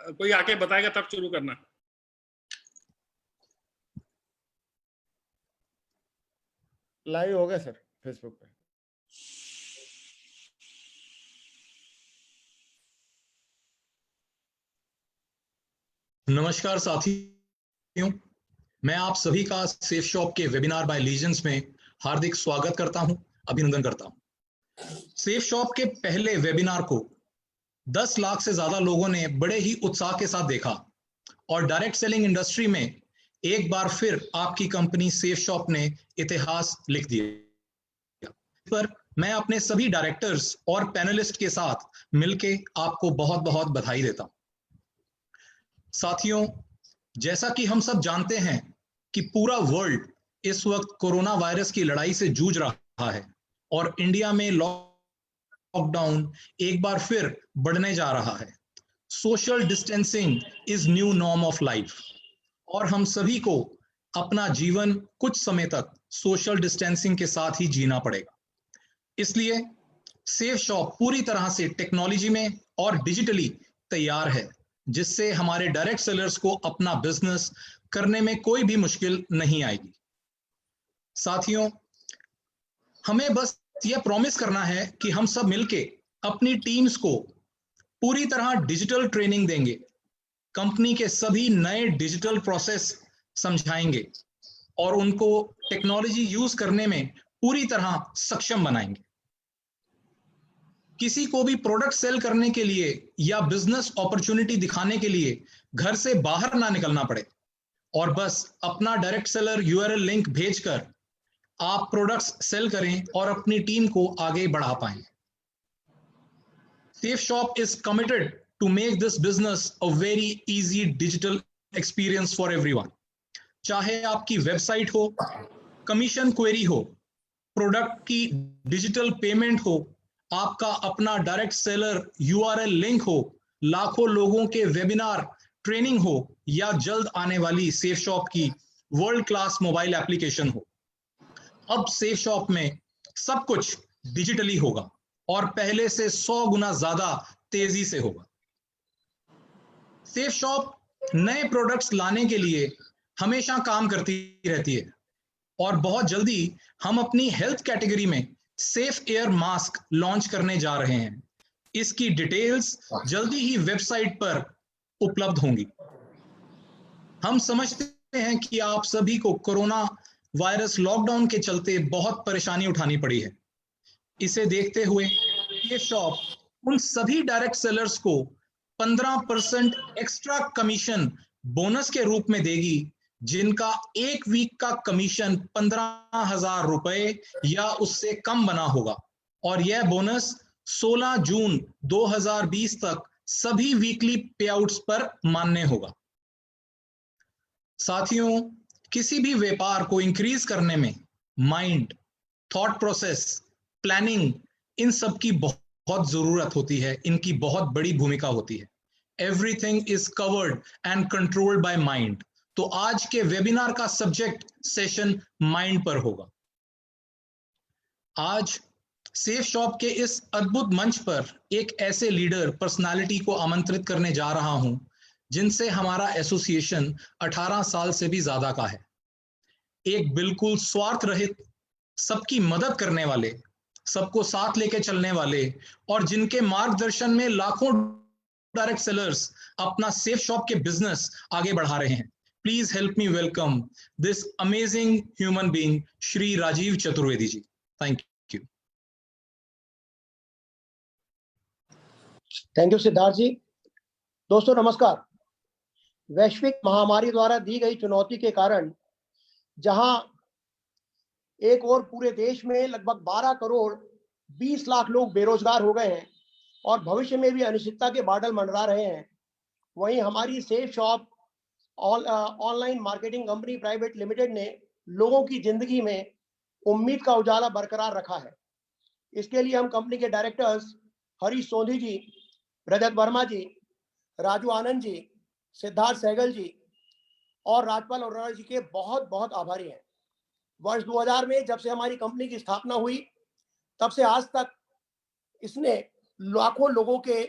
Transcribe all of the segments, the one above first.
कोई आके बताएगा तब शुरू करना। लाइव हो गया सर फेसबुक पे। नमस्कार साथियों, मैं आप सभी का सेफ शॉप के वेबिनार बाय लीजेंड्स में हार्दिक स्वागत करता हूं, अभिनंदन करता हूं। सेफ शॉप के पहले वेबिनार को 10 लाख से ज्यादा लोगों ने बड़े ही उत्साह के साथ देखा और डायरेक्ट सेलिंग इंडस्ट्री में एक बार फिर आपकी कंपनी सेफ शॉप ने इतिहास लिख दिया। पर मैं अपने सभी डायरेक्टर्स और पैनलिस्ट के साथ मिलके आपको बहुत बहुत बधाई देता हूं। साथियों, जैसा कि हम सब जानते हैं कि पूरा वर्ल्ड इस वक्त कोरोना वायरस की लड़ाई से जूझ रहा है और इंडिया में लॉकडाउन एक बार फिर बढ़ने जा रहा है। Social distancing is new norm of life और हम सभी को अपना जीवन कुछ समय तक सोशल डिस्टेंसिंग के साथ ही जीना पड़ेगा। इसलिए सेफ शॉप पूरी तरह से टेक्नोलॉजी में और डिजिटली तैयार है, जिससे हमारे डायरेक्ट सेलर्स को अपना बिजनेस करने में कोई भी मुश्किल नहीं आएगी। साथियों, हमें बस यह प्रॉमिस करना है कि हम सब मिलके अपनी टीम्स को पूरी तरह डिजिटल ट्रेनिंग देंगे, कंपनी के सभी नए डिजिटल प्रोसेस समझाएंगे और उनको टेक्नोलॉजी यूज करने में पूरी तरह सक्षम बनाएंगे। किसी को भी प्रोडक्ट सेल करने के लिए या बिजनेस अपॉर्चुनिटी दिखाने के लिए घर से बाहर ना निकलना पड़े और बस अपना डायरेक्ट सेलर यूआरएल लिंक भेजकर आप प्रोडक्ट्स सेल करें और अपनी टीम को आगे बढ़ा पाएं। Safe Shop is committed to make this business a very easy digital experience for everyone. चाहे आपकी वेबसाइट हो, कमीशन क्वेरी हो, प्रोडक्ट की डिजिटल पेमेंट हो, आपका अपना डायरेक्ट सेलर यूआरएल लिंक हो, लाखों लोगों के वेबिनार ट्रेनिंग हो या जल्द आने वाली सेफ शॉप की वर्ल्ड क्लास मोबाइल एप्लीकेशन हो, अब सेफ शॉप में सब कुछ डिजिटली होगा और पहले से 100 गुना ज्यादा तेजी से होगा। सेफ शॉप नए प्रोडक्ट्स लाने के लिए हमेशा काम करती रहती है और बहुत जल्दी हम अपनी हेल्थ कैटेगरी में सेफ एयर मास्क लॉन्च करने जा रहे हैं। इसकी डिटेल्स जल्दी ही वेबसाइट पर उपलब्ध होंगी। हम समझते हैं कि आप सभी को कोरोना वायरस लॉकडाउन के चलते बहुत परेशानी उठानी पड़ी है। इसे देखते हुए ये शॉप उन सभी डायरेक्ट सेलर्स को 15% एक्स्ट्रा कमीशन बोनस के रूप में देगी जिनका एक वीक का कमीशन 15,000 रुपए या उससे कम बना होगा और यह बोनस 16 जून 2020 तक सभी वीकली पेआउट्स पर मान्य होगा। साथियों, किसी भी व्यापार को इंक्रीज करने में माइंड, थॉट प्रोसेस, प्लानिंग, इन सब की बहुत जरूरत होती है, इनकी बहुत बड़ी भूमिका होती है। Everything is covered and controlled by mind. तो आज के वेबिनार का सब्जेक्ट सेशन माइंड पर होगा। आज सेफ शॉप के इस अद्भुत मंच पर एक ऐसे लीडर पर्सनालिटी को आमंत्रित करने जा रहा हूं जिनसे हमारा एसोसिएशन 18 साल से भी ज्यादा का है। एक बिल्कुल स्वार्थ रहित, सबकी मदद करने वाले, सबको साथ लेके चलने वाले और जिनके मार्गदर्शन में लाखों डायरेक्ट सेलर्स अपना सेफ शॉप के बिजनेस आगे बढ़ा रहे हैं। Please help me welcome this amazing human being, Shri Rajiv Chaturvedi ji. Thank you. Thank you, Siddharth जी। दोस्तों नमस्कार। वैश्विक महामारी द्वारा दी गई चुनौती के कारण जहां एक और पूरे देश में लगभग 12 करोड़ 20 लाख लोग बेरोजगार हो गए हैं और भविष्य में भी अनिश्चितता के बादल मंडरा रहे हैं, वहीं हमारी safe shop online marketing company private limited ने लोगों की जिंदगी में उम्मीद का उजाला बरकरार रखा है। इसके लिए हम कंपनी के डायरेक्टर्स हरीश सोंधी जी, रजत वर्मा जी, राजू आनंद जी, सिद्धार्थ सहगल जी और राजपाल अरोड़ा जी के बहुत बहुत आभारी हैं। वर्ष 2000 में जब से हमारी कंपनी की स्थापना हुई तब से आज तक इसने लाखों लोगों के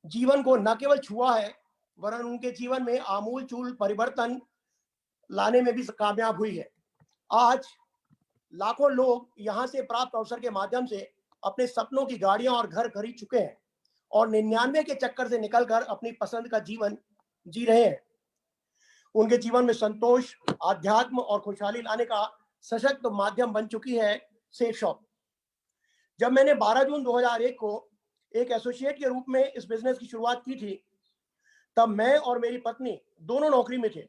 जीवन को न केवल छुआ है वरन उनके जीवन में आमूल चूल परिवर्तन लाने में भी कामयाब हुई है। आज लाखों लोग यहां से प्राप्त अवसर के माध्यम से अपने सपनों की गाड़ियां और घर खरीद चुके हैं और 99 के चक्कर से निकलकर अपनी पसंद का जीवन जी रहे हैं। उनके जीवन में संतोष, आध्यात्म और खुशहाली लाने का सशक्त माध्यम बन चुकी है सेफ शॉप। जब मैंने 12 जून 2001 को एक एसोसिएट के रूप में इस बिजनेस की शुरुआत की थी, तब मैं और मेरी पत्नी दोनों नौकरी में थे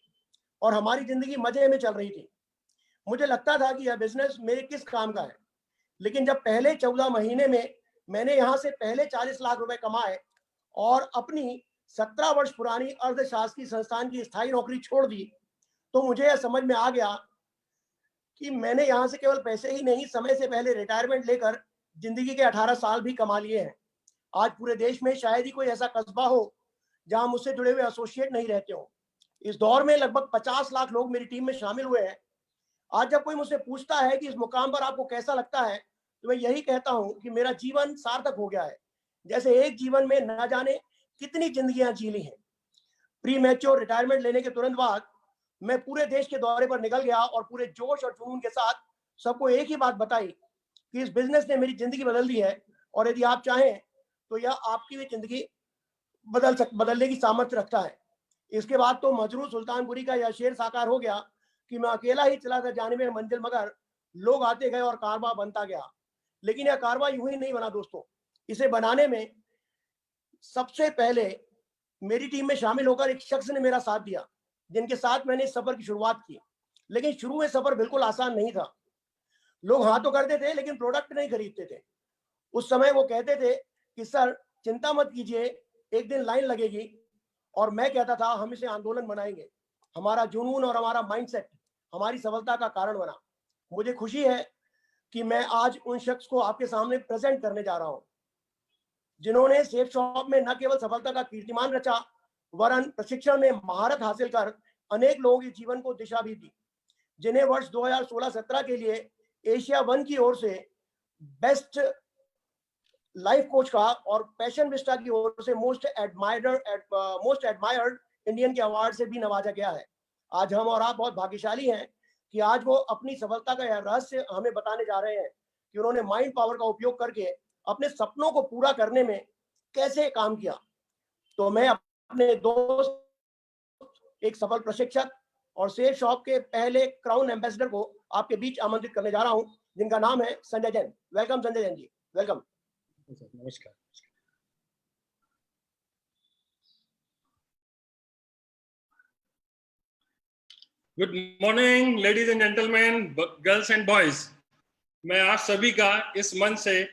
और हमारी जिंदगी मजे में चल रही थी। मुझे लगता था कि यह बिजनेस मेरे किस काम का है, लेकिन जब पहले 14 महीने में मैंने यहाँ से पहले 40 लाख रुपए कमाए और अपनी 17 वर्ष पुरानी अर्धशासकीय संस्थान की स्थायी नौकरी छोड़ दी, तो मुझे यह समझ में आ गया कि मैंने यहाँ से केवल पैसे ही नहीं, समय से पहले रिटायरमेंट लेकर जिंदगी के 18 साल भी कमा लिए हैं। आज पूरे देश में शायद ही कोई ऐसा कस्बा हो जहां मुझसे जुड़े हुए एसोसिएट नहीं रहते हो। इस दौर में लगभग 50 लाख लोग मेरी टीम में शामिल हुए हैं। आज जब कोई मुझसे पूछता है कि इस मुकाम पर आपको कैसा लगता है, तो मैं यही कहता हूं कि मेरा जीवन सार्थक हो गया है। जैसे एक जीवन में न जाने कितनी जिंदगियां जी ली हैं। प्री मैच्योर रिटायरमेंट लेने के तुरंत बाद मैं पूरे देश के दौरे पर निकल गया और पूरे जोश और जुनून के साथ सबको एक ही बात बताई कि इस बिजनेस ने मेरी जिंदगी बदल दी है और यदि आप चाहें तो यह आपकी भी जिंदगी बदलने की सामर्थ्य रखता है। इसके बाद तो मजरू सुल्तानपुरी का यह शेर साकार हो गया कि मैं अकेला ही चला था जाने में मंजिल, मगर लोग आते गए और कारवा बनता गया। लेकिन यह कारवा यूं ही नहीं बना दोस्तों। इसे बनाने में सबसे पहले मेरी टीम में शामिल होकर एक शख्स ने मेरा साथ दिया, जिनके साथ मैंने इस सफर की शुरुआत की। लेकिन शुरू में सफर बिल्कुल आसान नहीं था। लोग हाँ तो करते थे लेकिन प्रोडक्ट नहीं खरीदते थे। उस समय वो कहते थे कि सर चिंता मत कीजिए, एक दिन लाइन लगेगी। और मैं कहता था हम इसे आंदोलन बनाएंगे। हमारा जुनून और हमारा माइंडसेट हमारी सफलता का कारण बना। मुझे खुशी है कि मैं आज उन शख्स को आपके सामने प्रेजेंट करने जा रहा हूं, जिन्होंने सेफ शॉप में न केवल सफलता का कीर्तिमान रचा, वरन प्रशिक्षण में महारत हासिल कर अनेक लोगों के जीवन को दिशा भी दी, जिन्हें वर्ष 2016-17 के लिए एशिया 1 की ओर से बेस्ट लाइफ कोच का और पैशन विस्टा की ओर से मोस्ट एडमायर्ड इंडियन के अवार्ड से भी नवाजा गया है। आज हम और आप बहुत भाग्यशाली हैं कि आज वो अपनी सफलता का यह रहस्य हमें बताने जा रहे हैं कि उन्होंने माइंड पावर का उपयोग करके अपने सपनों को पूरा करने में कैसे काम किया। तो मैं अपने दोस्त, एक सफल प्रशिक्षक और सेफ शॉप के पहले क्राउन एम्बेसडर को आपके बीच आमंत्रित करने जा रहा हूं, जिनका नाम है संजय जैन। Welcome Sanjay Jain ji, welcome. नमस्कार। Good morning ladies and gentleman, girls and boys. मैं आप सभी का इस मंच से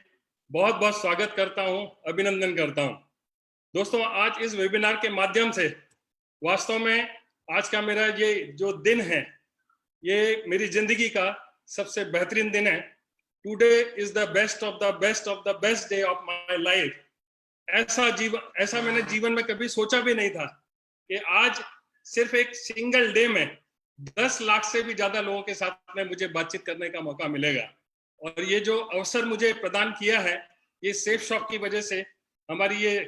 बहुत बहुत स्वागत करता हूं, अभिनंदन करता हूं। दोस्तों, आज इस वेबिनार के माध्यम से वास्तव में आज का मेरा ये जो दिन है, ये मेरी जिंदगी का सबसे बेहतरीन दिन है। Today is the best of the best of the best day of my life. ऐसा मैंने जीवन में कभी सोचा भी नहीं था कि आज सिर्फ एक सिंगल डे में 10 लाख से भी ज्यादा लोगों के साथ में मुझे बातचीत करने का मौका मिलेगा। और ये जो अवसर मुझे प्रदान किया है, ये सेफ शॉप की वजह से, हमारी ये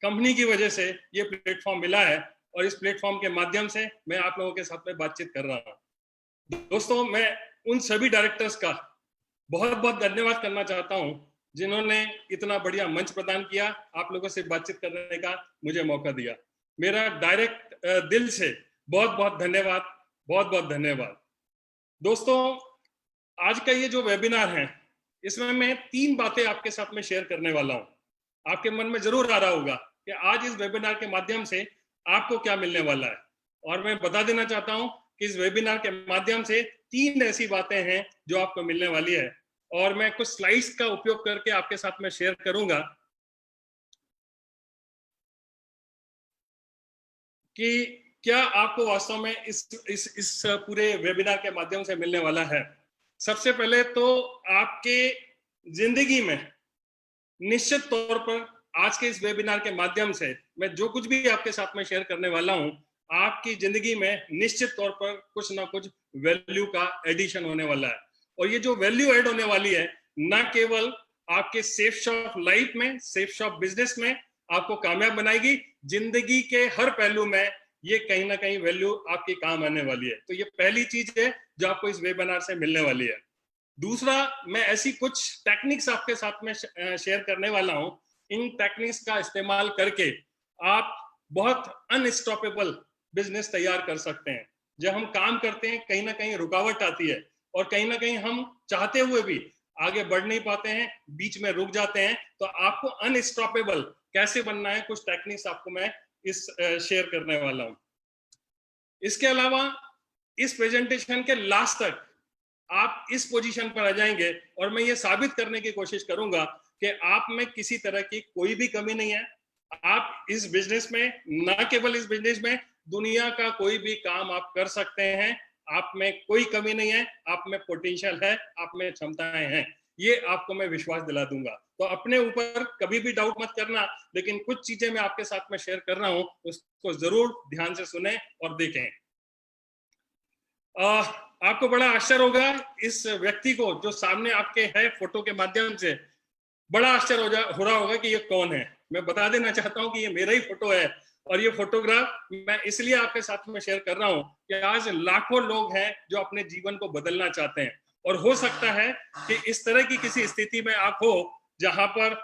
कंपनी की वजह से ये प्लेटफॉर्म मिला है और इस प्लेटफॉर्म के माध्यम से मैं आप लोगों के साथ में बातचीत कर रहा हूँ। दोस्तों, मैं उन सभी डायरेक्टर्स का बहुत बहुत धन्यवाद करना चाहता हूं जिन्होंने इतना बढ़िया मंच प्रदान किया, आप लोगों से बातचीत करने का मुझे मौका दिया। मेरा डायरेक्ट दिल से बहुत बहुत धन्यवाद, बहुत बहुत धन्यवाद। दोस्तों, आज का ये जो वेबिनार है, इसमें मैं 3 बातें आपके साथ में शेयर करने वाला हूं। आपके मन में जरूर आ रहा होगा कि आज इस वेबिनार के माध्यम से आपको क्या मिलने वाला है। और मैं बता देना चाहता हूं कि इस वेबिनार के माध्यम से 3 ऐसी बातें हैं जो आपको मिलने वाली है और मैं कुछ स्लाइड्स का उपयोग करके आपके साथ में शेयर करूंगा कि क्या आपको वास्तव में इस पूरे वेबिनार के माध्यम से मिलने वाला है। सबसे पहले तो आपके जिंदगी में निश्चित तौर पर आज के इस वेबिनार के माध्यम से मैं जो कुछ भी आपके साथ में शेयर करने वाला हूं, आपकी जिंदगी में निश्चित तौर पर कुछ ना कुछ वैल्यू का एडिशन होने वाला है। और ये जो वैल्यू ऐड होने वाली है, ना केवल आपके सेफ शॉप लाइफ में, सेफ शॉप बिजनेस में आपको कामयाब बनाएगी, जिंदगी के हर पहलू में ये कहीं ना कहीं वैल्यू आपके काम आने वाली है। तो ये पहली चीज है जो आपको इस वेबिनार से मिलने वाली है। दूसरा, मैं ऐसी कुछ टेक्निक्स आपके साथ में शेयर करने वाला हूं। इन टेक्निक्स का इस्तेमाल करके आप बहुत अनस्टॉपेबल बिजनेस तैयार कर सकते हैं। जब हम काम करते हैं कहीं ना कहीं रुकावट आती है और कहीं ना कहीं हम चाहते हुए भी आगे बढ़ नहीं पाते हैं, बीच में रुक जाते हैं। तो आपको अनस्टॉपेबल कैसे बनना है, कुछ टेक्निक्स आपको मैं इस शेयर करने वाला हूं। इसके अलावा इस प्रेजेंटेशन के लास्ट तक आप इस पोजीशन पर आ जाएंगे और मैं ये साबित करने की कोशिश करूंगा कि आप में किसी तरह की कोई भी कमी नहीं है। आप इस बिजनेस में, ना केवल इस बिजनेस में, दुनिया का कोई भी काम आप कर सकते हैं। आप में कोई कमी नहीं है, आप में पोटेंशियल है, आप में क्षमताएं हैं, ये आपको मैं विश्वास दिला दूंगा। तो अपने ऊपर कभी भी डाउट मत करना, लेकिन कुछ चीजें मैं आपके साथ में शेयर कर रहा हूं, उसको जरूर ध्यान से सुने और देखें। आपको बड़ा आश्चर्य होगा इस व्यक्ति को जो सामने आपके है फोटो के माध्यम से, बड़ा आश्चर्य हो रहा होगा कि ये कौन है। मैं बता देना चाहता हूं कि ये मेरा ही फोटो है और ये फोटोग्राफ मैं इसलिए आपके साथ में शेयर कर रहा हूं कि आज लाखों लोग हैं जो अपने जीवन को बदलना चाहते हैं। और हो सकता है कि इस तरह की किसी स्थिति में आप हो जहां पर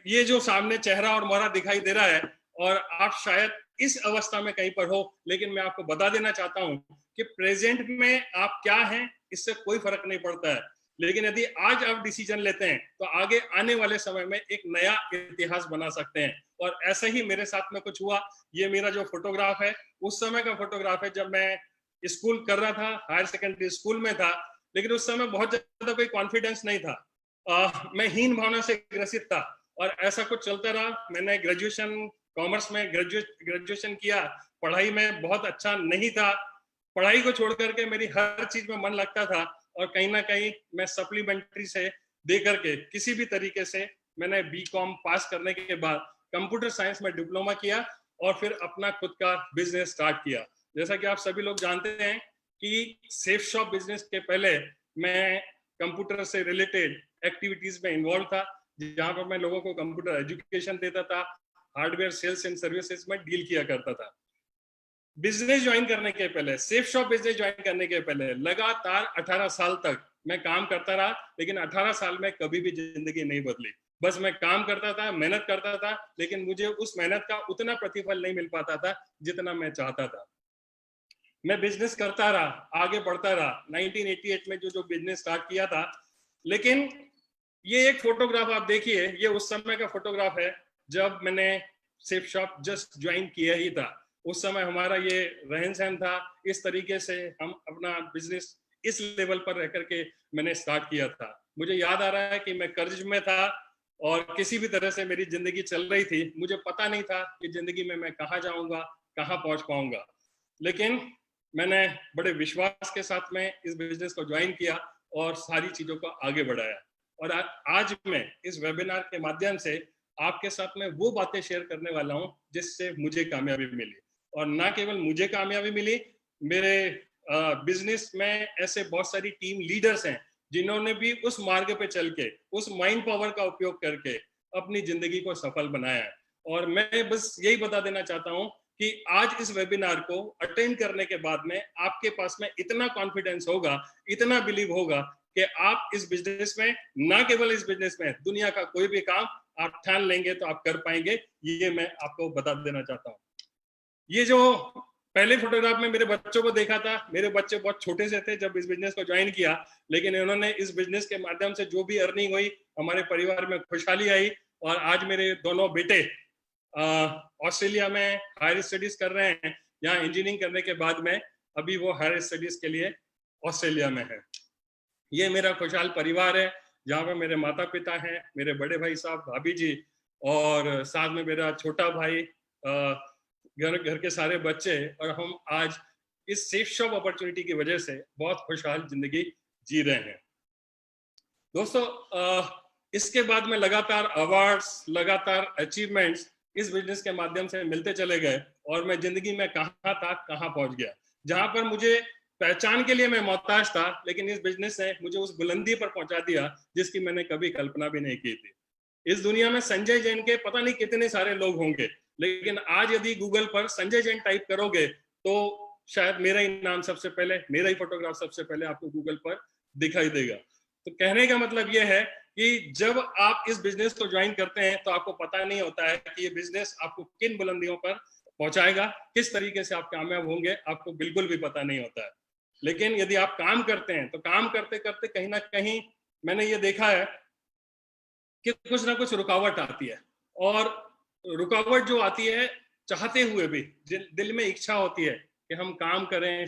ये जो सामने चेहरा और मोहरा दिखाई दे रहा है और आप शायद इस अवस्था में कहीं पर हो, लेकिन मैं आपको बता देना चाहता हूं कि प्रेजेंट में आप क्या हैं इससे कोई फर्क नहीं पड़ता है। लेकिन यदि आज आप डिसीजन लेते हैं तो आगे आने वाले समय में एक नया इतिहास बना सकते हैं। और ऐसा ही मेरे साथ में कुछ हुआ। ये मेरा जो फोटोग्राफ है उस समय का फोटोग्राफ है जब मैं स्कूल कर रहा था, हायर सेकेंडरी स्कूल में था। लेकिन उस समय बहुत ज्यादा कोई कॉन्फिडेंस नहीं था, मैं हीन भावना से ग्रसित था और ऐसा कुछ चलता रहा। मैंने ग्रेजुएशन कॉमर्स में ग्रेजुएशन किया, पढ़ाई में बहुत अच्छा नहीं था। पढ़ाई को छोड़ करके मेरी हर चीज में मन लगता था और कहीं ना कहीं मैं सप्लीमेंट्री से दे करके किसी भी तरीके से मैंने बीकॉम पास करने के बाद कंप्यूटर साइंस में डिप्लोमा किया और फिर अपना खुद का बिजनेस स्टार्ट किया। जैसा कि आप सभी लोग जानते हैं कि सेफ शॉप बिजनेस के पहले मैं कंप्यूटर से रिलेटेड एक्टिविटीज में इन्वॉल्व था, जहां पर मैं लोगों को कंप्यूटर एजुकेशन देता था, हार्डवेयर सेल्स एंड सर्विसेज में डील किया करता था। बिजनेस ज्वाइन करने के पहले, सेफ शॉप बिजनेस ज्वाइन करने के पहले लगातार 18 साल तक मैं काम करता रहा, लेकिन 18 साल में कभी भी जिंदगी नहीं बदली। बस मैं काम करता था, मेहनत करता था, लेकिन मुझे उस मेहनत का उतना प्रतिफल नहीं मिल पाता था जितना मैं चाहता था। मैं बिजनेस करता रहा, आगे बढ़ता रहा। 1988 में जो बिजनेस स्टार्ट किया था। लेकिन ये एक फोटोग्राफ आप देखिए, ये उस समय का फोटोग्राफ है जब मैंने सेफ शॉप जस्ट ज्वाइन किया ही था। उस समय हमारा ये रहन सहन था, इस तरीके से हम अपना बिजनेस इस लेवल पर रह करके मैंने स्टार्ट किया था। मुझे याद आ रहा है कि मैं कर्ज में था और किसी भी तरह से मेरी जिंदगी चल रही थी। मुझे पता नहीं था कि जिंदगी में मैं कहाँ जाऊंगा, कहाँ पहुंच पाऊंगा। लेकिन मैंने बड़े विश्वास के साथ में इस बिजनेस को ज्वाइन किया और सारी चीजों को आगे बढ़ाया। और आज मैं इस वेबिनार के माध्यम से आपके साथ में वो बातें शेयर करने वाला हूं जिससे मुझे कामयाबी मिली। और ना केवल मुझे कामयाबी मिली, मेरे बिजनेस में ऐसे बहुत सारी टीम लीडर्स हैं जिन्होंने भी उस मार्ग पे चल के, उस माइंड पावर का उपयोग करके अपनी जिंदगी को सफल बनाया है। और मैं बस यही बता देना चाहता हूं कि आज इस वेबिनार को अटेंड करने के बाद में आपके पास में इतना कॉन्फिडेंस होगा, इतना बिलीव होगा कि आप इस बिजनेस में, ना केवल इस बिजनेस में, दुनिया का कोई भी काम आप ठान लेंगे तो आप कर पाएंगे। ये मैं आपको बता देना चाहता हूँ। ये जो पहले फोटोग्राफ में मेरे बच्चों को देखा था, मेरे बच्चे बहुत छोटे से थे जब इस बिजनेस को ज्वाइन किया, लेकिन इन्होंने इस बिजनेस के माध्यम से जो भी अर्निंग हुई, हमारे परिवार में खुशहाली आई। और आज मेरे दोनों बेटे ऑस्ट्रेलिया में हायर स्टडीज कर रहे हैं। यहाँ इंजीनियरिंग करने के बाद में अभी वो हायर स्टडीज के लिए ऑस्ट्रेलिया में है। ये मेरा खुशहाल परिवार है जहाँ पर मेरे माता पिता हैं, मेरे बड़े भाई साहब, भाभी जी, और साथ में मेरा छोटा भाई, घर के सारे बच्चे। और हम आज इस सेफ शॉप अपॉर्चुनिटी की वजह से बहुत खुशहाल जिंदगी जी रहे हैं। दोस्तों, इसके बाद में लगातार अवार्ड्स, लगातार अचीवमेंट्स इस बिजनेस के माध्यम से मिलते चले गए और मैं जिंदगी में कहाँ था, कहाँ पहुंच गया। जहां पर मुझे पहचान के लिए मैं मोहताज था, लेकिन इस बिजनेस ने मुझे उस बुलंदी पर पहुंचा दिया जिसकी मैंने कभी कल्पना भी नहीं की थी। इस दुनिया में संजय जैन के पता नहीं कितने सारे लोग होंगे, लेकिन आज यदि गूगल पर संजय जैन टाइप करोगे तो शायद मेरा ही नाम सबसे पहले, मेरा ही फोटोग्राफ सबसे पहले आपको गूगल पर दिखाई देगा। तो कहने का मतलब यह है कि जब आप इस बिजनेस को ज्वाइन करते हैं तो आपको पता नहीं होता है कि ये बिजनेस आपको किन बुलंदियों पर पहुंचाएगा, किस तरीके से आप कामयाब होंगे, आपको बिल्कुल भी पता नहीं होता है। लेकिन यदि आप काम करते हैं तो काम करते करते कहीं ना कहीं मैंने ये देखा है कि कुछ ना कुछ रुकावट आती है, और रुकावट जो आती है चाहते हुए भी दिल में इच्छा होती है कि हम काम करें,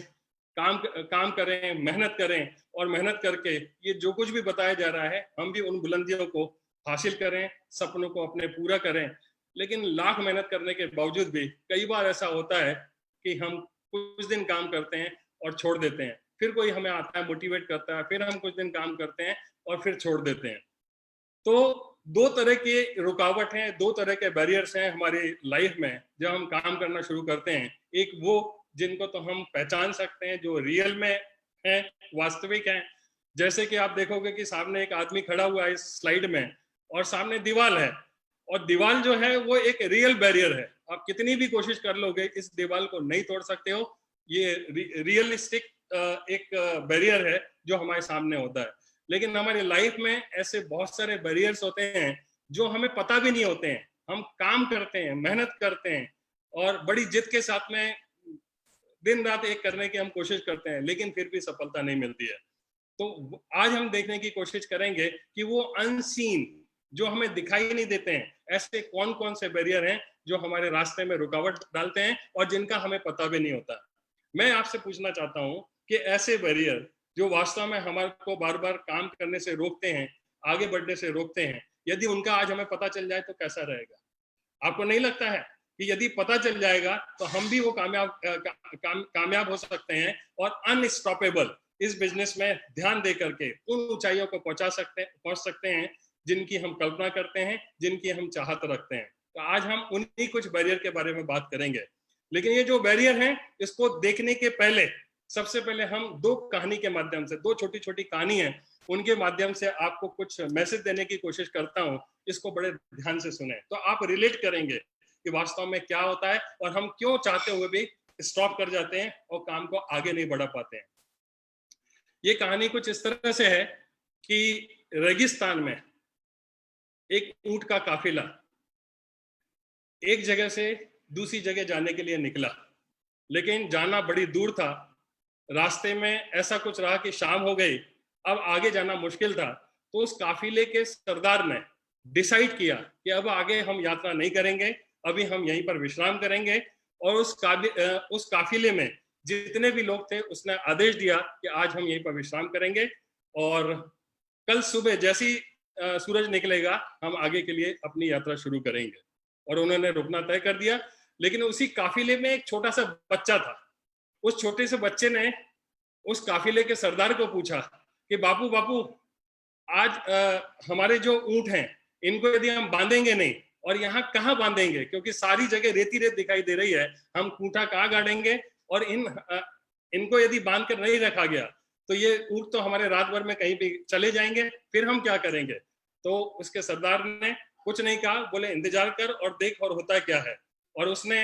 काम करें, मेहनत करें, और मेहनत करके ये जो कुछ भी बताया जा रहा है हम भी उन बुलंदियों को हासिल करें, सपनों को अपने पूरा करें। लेकिन लाख मेहनत करने के बावजूद भी कई बार ऐसा होता है कि हम कुछ दिन काम करते हैं और छोड़ देते हैं, फिर कोई हमें आता है मोटिवेट करता है, फिर हम कुछ दिन काम करते हैं और फिर छोड़ देते हैं। तो दो तरह के रुकावट हैं, दो तरह के बैरियर्स हैं हमारी लाइफ में जब हम काम करना शुरू करते हैं। एक वो जिनको तो हम पहचान सकते हैं, जो रियल में है, वास्तविक है। जैसे कि आप देखोगे कि सामने एक आदमी खड़ा हुआ है इस स्लाइड में, और सामने दीवार है, और दीवार जो है वो एक रियल बैरियर है। आप कितनी भी कोशिश कर लोगे इस दीवार को नहीं तोड़ सकते हो। ये रियलिस्टिक एक बैरियर है जो हमारे सामने होता है। लेकिन हमारी लाइफ में ऐसे बहुत सारे बैरियर्स होते हैं जो हमें पता भी नहीं होते हैं। हम काम करते हैं, मेहनत करते हैं, और बड़ी जिद के साथ में दिन रात एक करने की हम कोशिश करते हैं, लेकिन फिर भी सफलता नहीं मिलती है। तो आज हम देखने की कोशिश करेंगे कि वो अनसीन, जो हमें दिखाई नहीं देते हैं, ऐसे कौन कौन से बैरियर हैं जो हमारे रास्ते में रुकावट डालते हैं और जिनका हमें पता भी नहीं होता। मैं आपसे पूछना चाहता हूं कि ऐसे बैरियर जो वास्तव में हमारे को बार बार काम करने से रोकते हैं, आगे बढ़ने से रोकते हैं, यदि उनका आज हमें पता चल जाए तो कैसा रहेगा? आपको नहीं लगता है कि यदि पता चल जाएगा तो हम भी वो कामयाब हो सकते हैं और अनस्टॉपेबल इस बिजनेस में ध्यान दे करके उन ऊंचाइयों को पहुंच सकते हैं जिनकी हम कल्पना करते हैं, जिनकी हम चाहत रखते हैं। तो आज हम उन्हीं कुछ बैरियर के बारे में बात करेंगे। लेकिन ये जो बैरियर हैं, इसको देखने के पहले सबसे पहले हम दो कहानी के माध्यम से, दो छोटी छोटी कहानी है, उनके माध्यम से आपको कुछ मैसेज देने की कोशिश करता हूं। इसको बड़े ध्यान से सुने तो आप रिलेट करेंगे कि वास्तव में क्या होता है और हम क्यों चाहते हुए भी स्टॉप कर जाते हैं और काम को आगे नहीं बढ़ा पाते हैं। ये कहानी कुछ इस तरह से है कि रेगिस्तान में एक ऊंट का काफिला एक जगह से दूसरी जगह जाने के लिए निकला, लेकिन जाना बड़ी दूर था। रास्ते में ऐसा कुछ रहा कि शाम हो गई, अब आगे जाना मुश्किल था। तो उस काफिले के सरदार ने डिसाइड किया कि अब आगे हम यात्रा नहीं करेंगे, अभी हम यहीं पर विश्राम करेंगे। और उस काफिले में जितने भी लोग थे उसने आदेश दिया कि आज हम यहीं पर विश्राम करेंगे और कल सुबह जैसी सूरज निकलेगा हम आगे के लिए अपनी यात्रा शुरू करेंगे। और उन्होंने रुकना तय कर दिया। लेकिन उसी काफिले में एक छोटा सा बच्चा था। उस छोटे से बच्चे ने उस काफिले के सरदार को पूछा कि बापू बापू, आज हमारे जो ऊंट हैं इनको यदि हम बांधेंगे नहीं, और यहाँ कहाँ बांधेंगे, क्योंकि सारी जगह रेती रेत दिखाई दे रही है, हम खूंटा कहाँ गाड़ेंगे, और इनको यदि बांध कर नहीं रखा गया तो ये ऊंट तो हमारे रात भर में कहीं भी चले जाएंगे, फिर हम क्या करेंगे। तो उसके सरदार ने कुछ नहीं कहा, बोले इंतजार कर और देख और होता क्या है। और उसने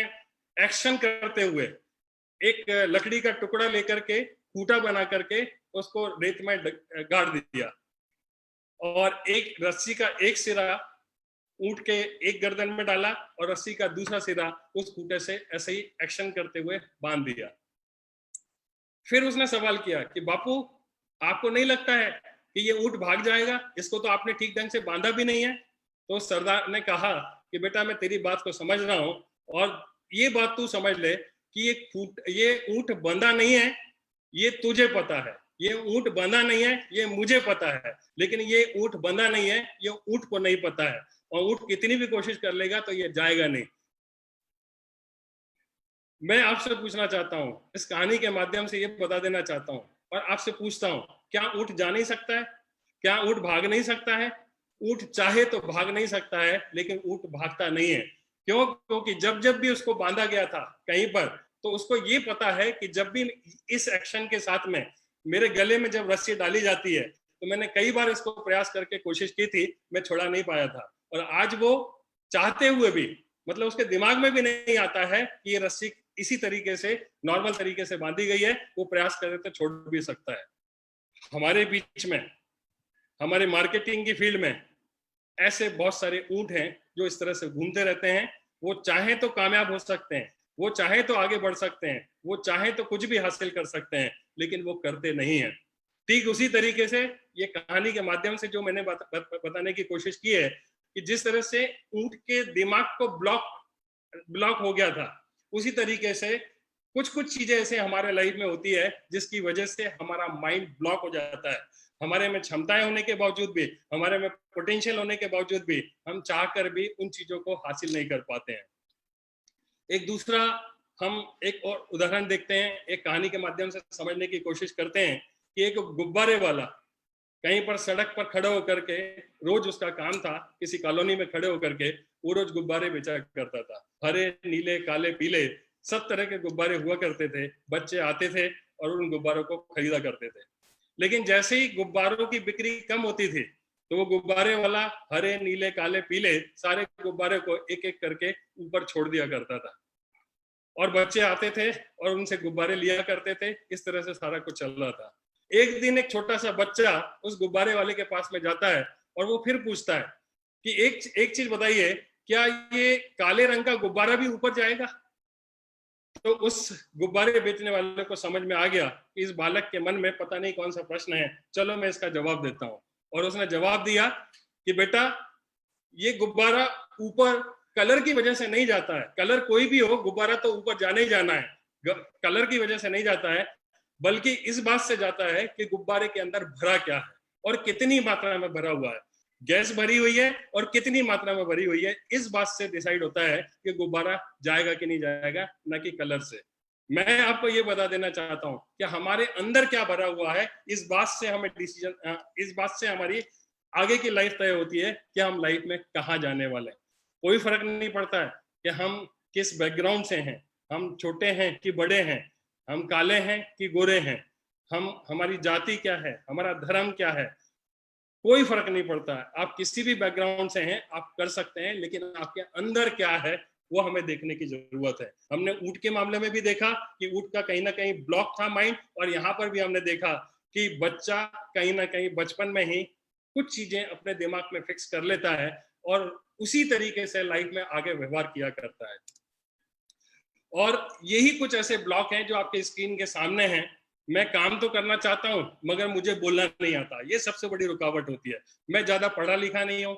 एक्शन करते हुए एक लकड़ी का टुकड़ा लेकर के खूंटा बना करके उसको रेत में गाड़ दिया, और एक रस्सी का एक सिरा ऊंट के एक गर्दन में डाला और रस्सी का दूसरा सिरा उस खूंटे से ऐसे ही एक्शन करते हुए बांध दिया। फिर उसने सवाल किया कि बापू, आपको नहीं लगता है कि ये ऊंट भाग जाएगा, इसको तो आपने ठीक ढंग से बांधा भी नहीं है। तो सरदार ने कहा कि बेटा मैं तेरी बात को समझ रहा हूं, और ये बात तू समझ ले कि ये ऊंट बंधा नहीं है, ये तुझे पता है। ये ऊंट बंधा नहीं है, ये मुझे पता है। लेकिन ये ऊंट बंधा नहीं है, ये ऊंट को नहीं पता है, और ऊंट कितनी भी कोशिश कर लेगा तो ये जाएगा नहीं। मैं आपसे पूछना चाहता हूं, इस कहानी के माध्यम से ये बता देना चाहता हूं और आपसे पूछता हूं, क्या ऊंट जा नहीं सकता है? क्या ऊंट भाग नहीं सकता है? ऊंट चाहे तो भाग नहीं सकता है, लेकिन ऊंट भागता नहीं है। क्यों? क्योंकि जब जब भी उसको बांधा गया था कहीं पर, तो उसको ये पता है कि जब भी इस एक्शन के साथ में मेरे गले में जब रस्सी डाली जाती है, तो मैंने कई बार इसको प्रयास करके कोशिश की थी, मैं छोड़ा नहीं पाया था। और आज वो चाहते हुए भी, मतलब उसके दिमाग में भी नहीं आता है कि ये रस्सी इसी तरीके से नॉर्मल तरीके से बांधी गई है, वो प्रयास करे तो छोड़ भी सकता है। हमारे बीच में, हमारे मार्केटिंग की फील्ड में ऐसे बहुत सारे ऊंट हैं जो इस तरह से घूमते रहते हैं। वो चाहे तो कामयाब हो सकते हैं, वो चाहे तो आगे बढ़ सकते हैं, वो चाहे तो कुछ भी हासिल कर सकते हैं, लेकिन वो करते नहीं हैं। ठीक उसी तरीके से ये कहानी के माध्यम से जो मैंने बताने की कोशिश की है कि जिस तरह से ऊंट के दिमाग को ब्लॉक हो गया था, उसी तरीके से कुछ चीजें ऐसे हमारे लाइफ में होती है जिसकी वजह से हमारा माइंड ब्लॉक हो जाता है। हमारे में क्षमताएं होने के बावजूद भी, हमारे में पोटेंशियल होने के बावजूद भी हम चाहकर भी उन चीजों को हासिल नहीं कर पाते हैं। एक दूसरा, हम एक और उदाहरण देखते हैं, एक कहानी के माध्यम से समझने की कोशिश करते हैं कि एक गुब्बारे वाला कहीं पर सड़क पर खड़े होकर के, रोज उसका काम था किसी कॉलोनी में खड़े होकर के वो रोज गुब्बारे बेचा करता था। हरे, नीले, काले, पीले सब तरह के गुब्बारे हुआ करते थे। बच्चे आते थे और उन गुब्बारों को खरीदा करते थे। लेकिन जैसे ही गुब्बारों की बिक्री कम होती थी तो वो गुब्बारे वाला हरे, नीले, काले, पीले सारे गुब्बारे को एक एक करके ऊपर छोड़ दिया करता था और बच्चे आते थे और उनसे गुब्बारे लिया करते थे। इस तरह से सारा कुछ चल रहा था। एक दिन एक छोटा सा बच्चा उस गुब्बारे वाले के पास में जाता है और वो फिर पूछता है कि एक चीज बताइए, क्या ये काले रंग का गुब्बारा भी ऊपर जाएगा? तो उस गुब्बारे बेचने वाले को समझ में आ गया कि इस बालक के मन में पता नहीं कौन सा प्रश्न है, चलो मैं इसका जवाब देता हूँ। और उसने जवाब दिया कि बेटा, ये गुब्बारा ऊपर कलर की वजह से नहीं जाता है। कलर कोई भी हो, गुब्बारा तो ऊपर जाना ही जाना है। कलर की वजह से नहीं जाता है, बल्कि इस बात से जाता है कि गुब्बारे के अंदर भरा क्या है और कितनी मात्रा में भरा हुआ है। गैस भरी हुई है और कितनी मात्रा में भरी हुई है, इस बात से डिसाइड होता है कि गुब्बारा जाएगा कि नहीं जाएगा, न कि कलर से। मैं आपको ये बता देना चाहता हूँ कि हमारे अंदर क्या भरा हुआ है, इस बात से हमें डिसीजन, इस बात से हमारी आगे की लाइफ तय होती है कि हम लाइफ में कहाँ जाने वाले हैं। कोई फर्क नहीं पड़ता है कि हम किस बैकग्राउंड से हैं, हम छोटे हैं कि बड़े हैं, हम काले हैं कि गोरे हैं, हमारी जाति क्या है, हमारा धर्म क्या है, कोई फर्क नहीं पड़ता है। आप किसी भी बैकग्राउंड से हैं, आप कर सकते हैं, लेकिन आपके अंदर क्या है वो हमें देखने की जरूरत है। हमने ऊंट के मामले में भी देखा कि ऊंट का कहीं ना कहीं ब्लॉक था माइंड, और यहाँ पर भी हमने देखा कि बच्चा कहीं ना कहीं बचपन में ही कुछ चीजें अपने दिमाग में फिक्स कर लेता है और उसी तरीके से लाइफ में आगे व्यवहार किया करता है। और यही कुछ ऐसे ब्लॉक हैं जो आपके स्क्रीन के सामने हैं। मैं काम तो करना चाहता हूं मगर मुझे बोलना नहीं आता, ये सबसे बड़ी रुकावट होती है। मैं ज्यादा पढ़ा लिखा नहीं हूँ,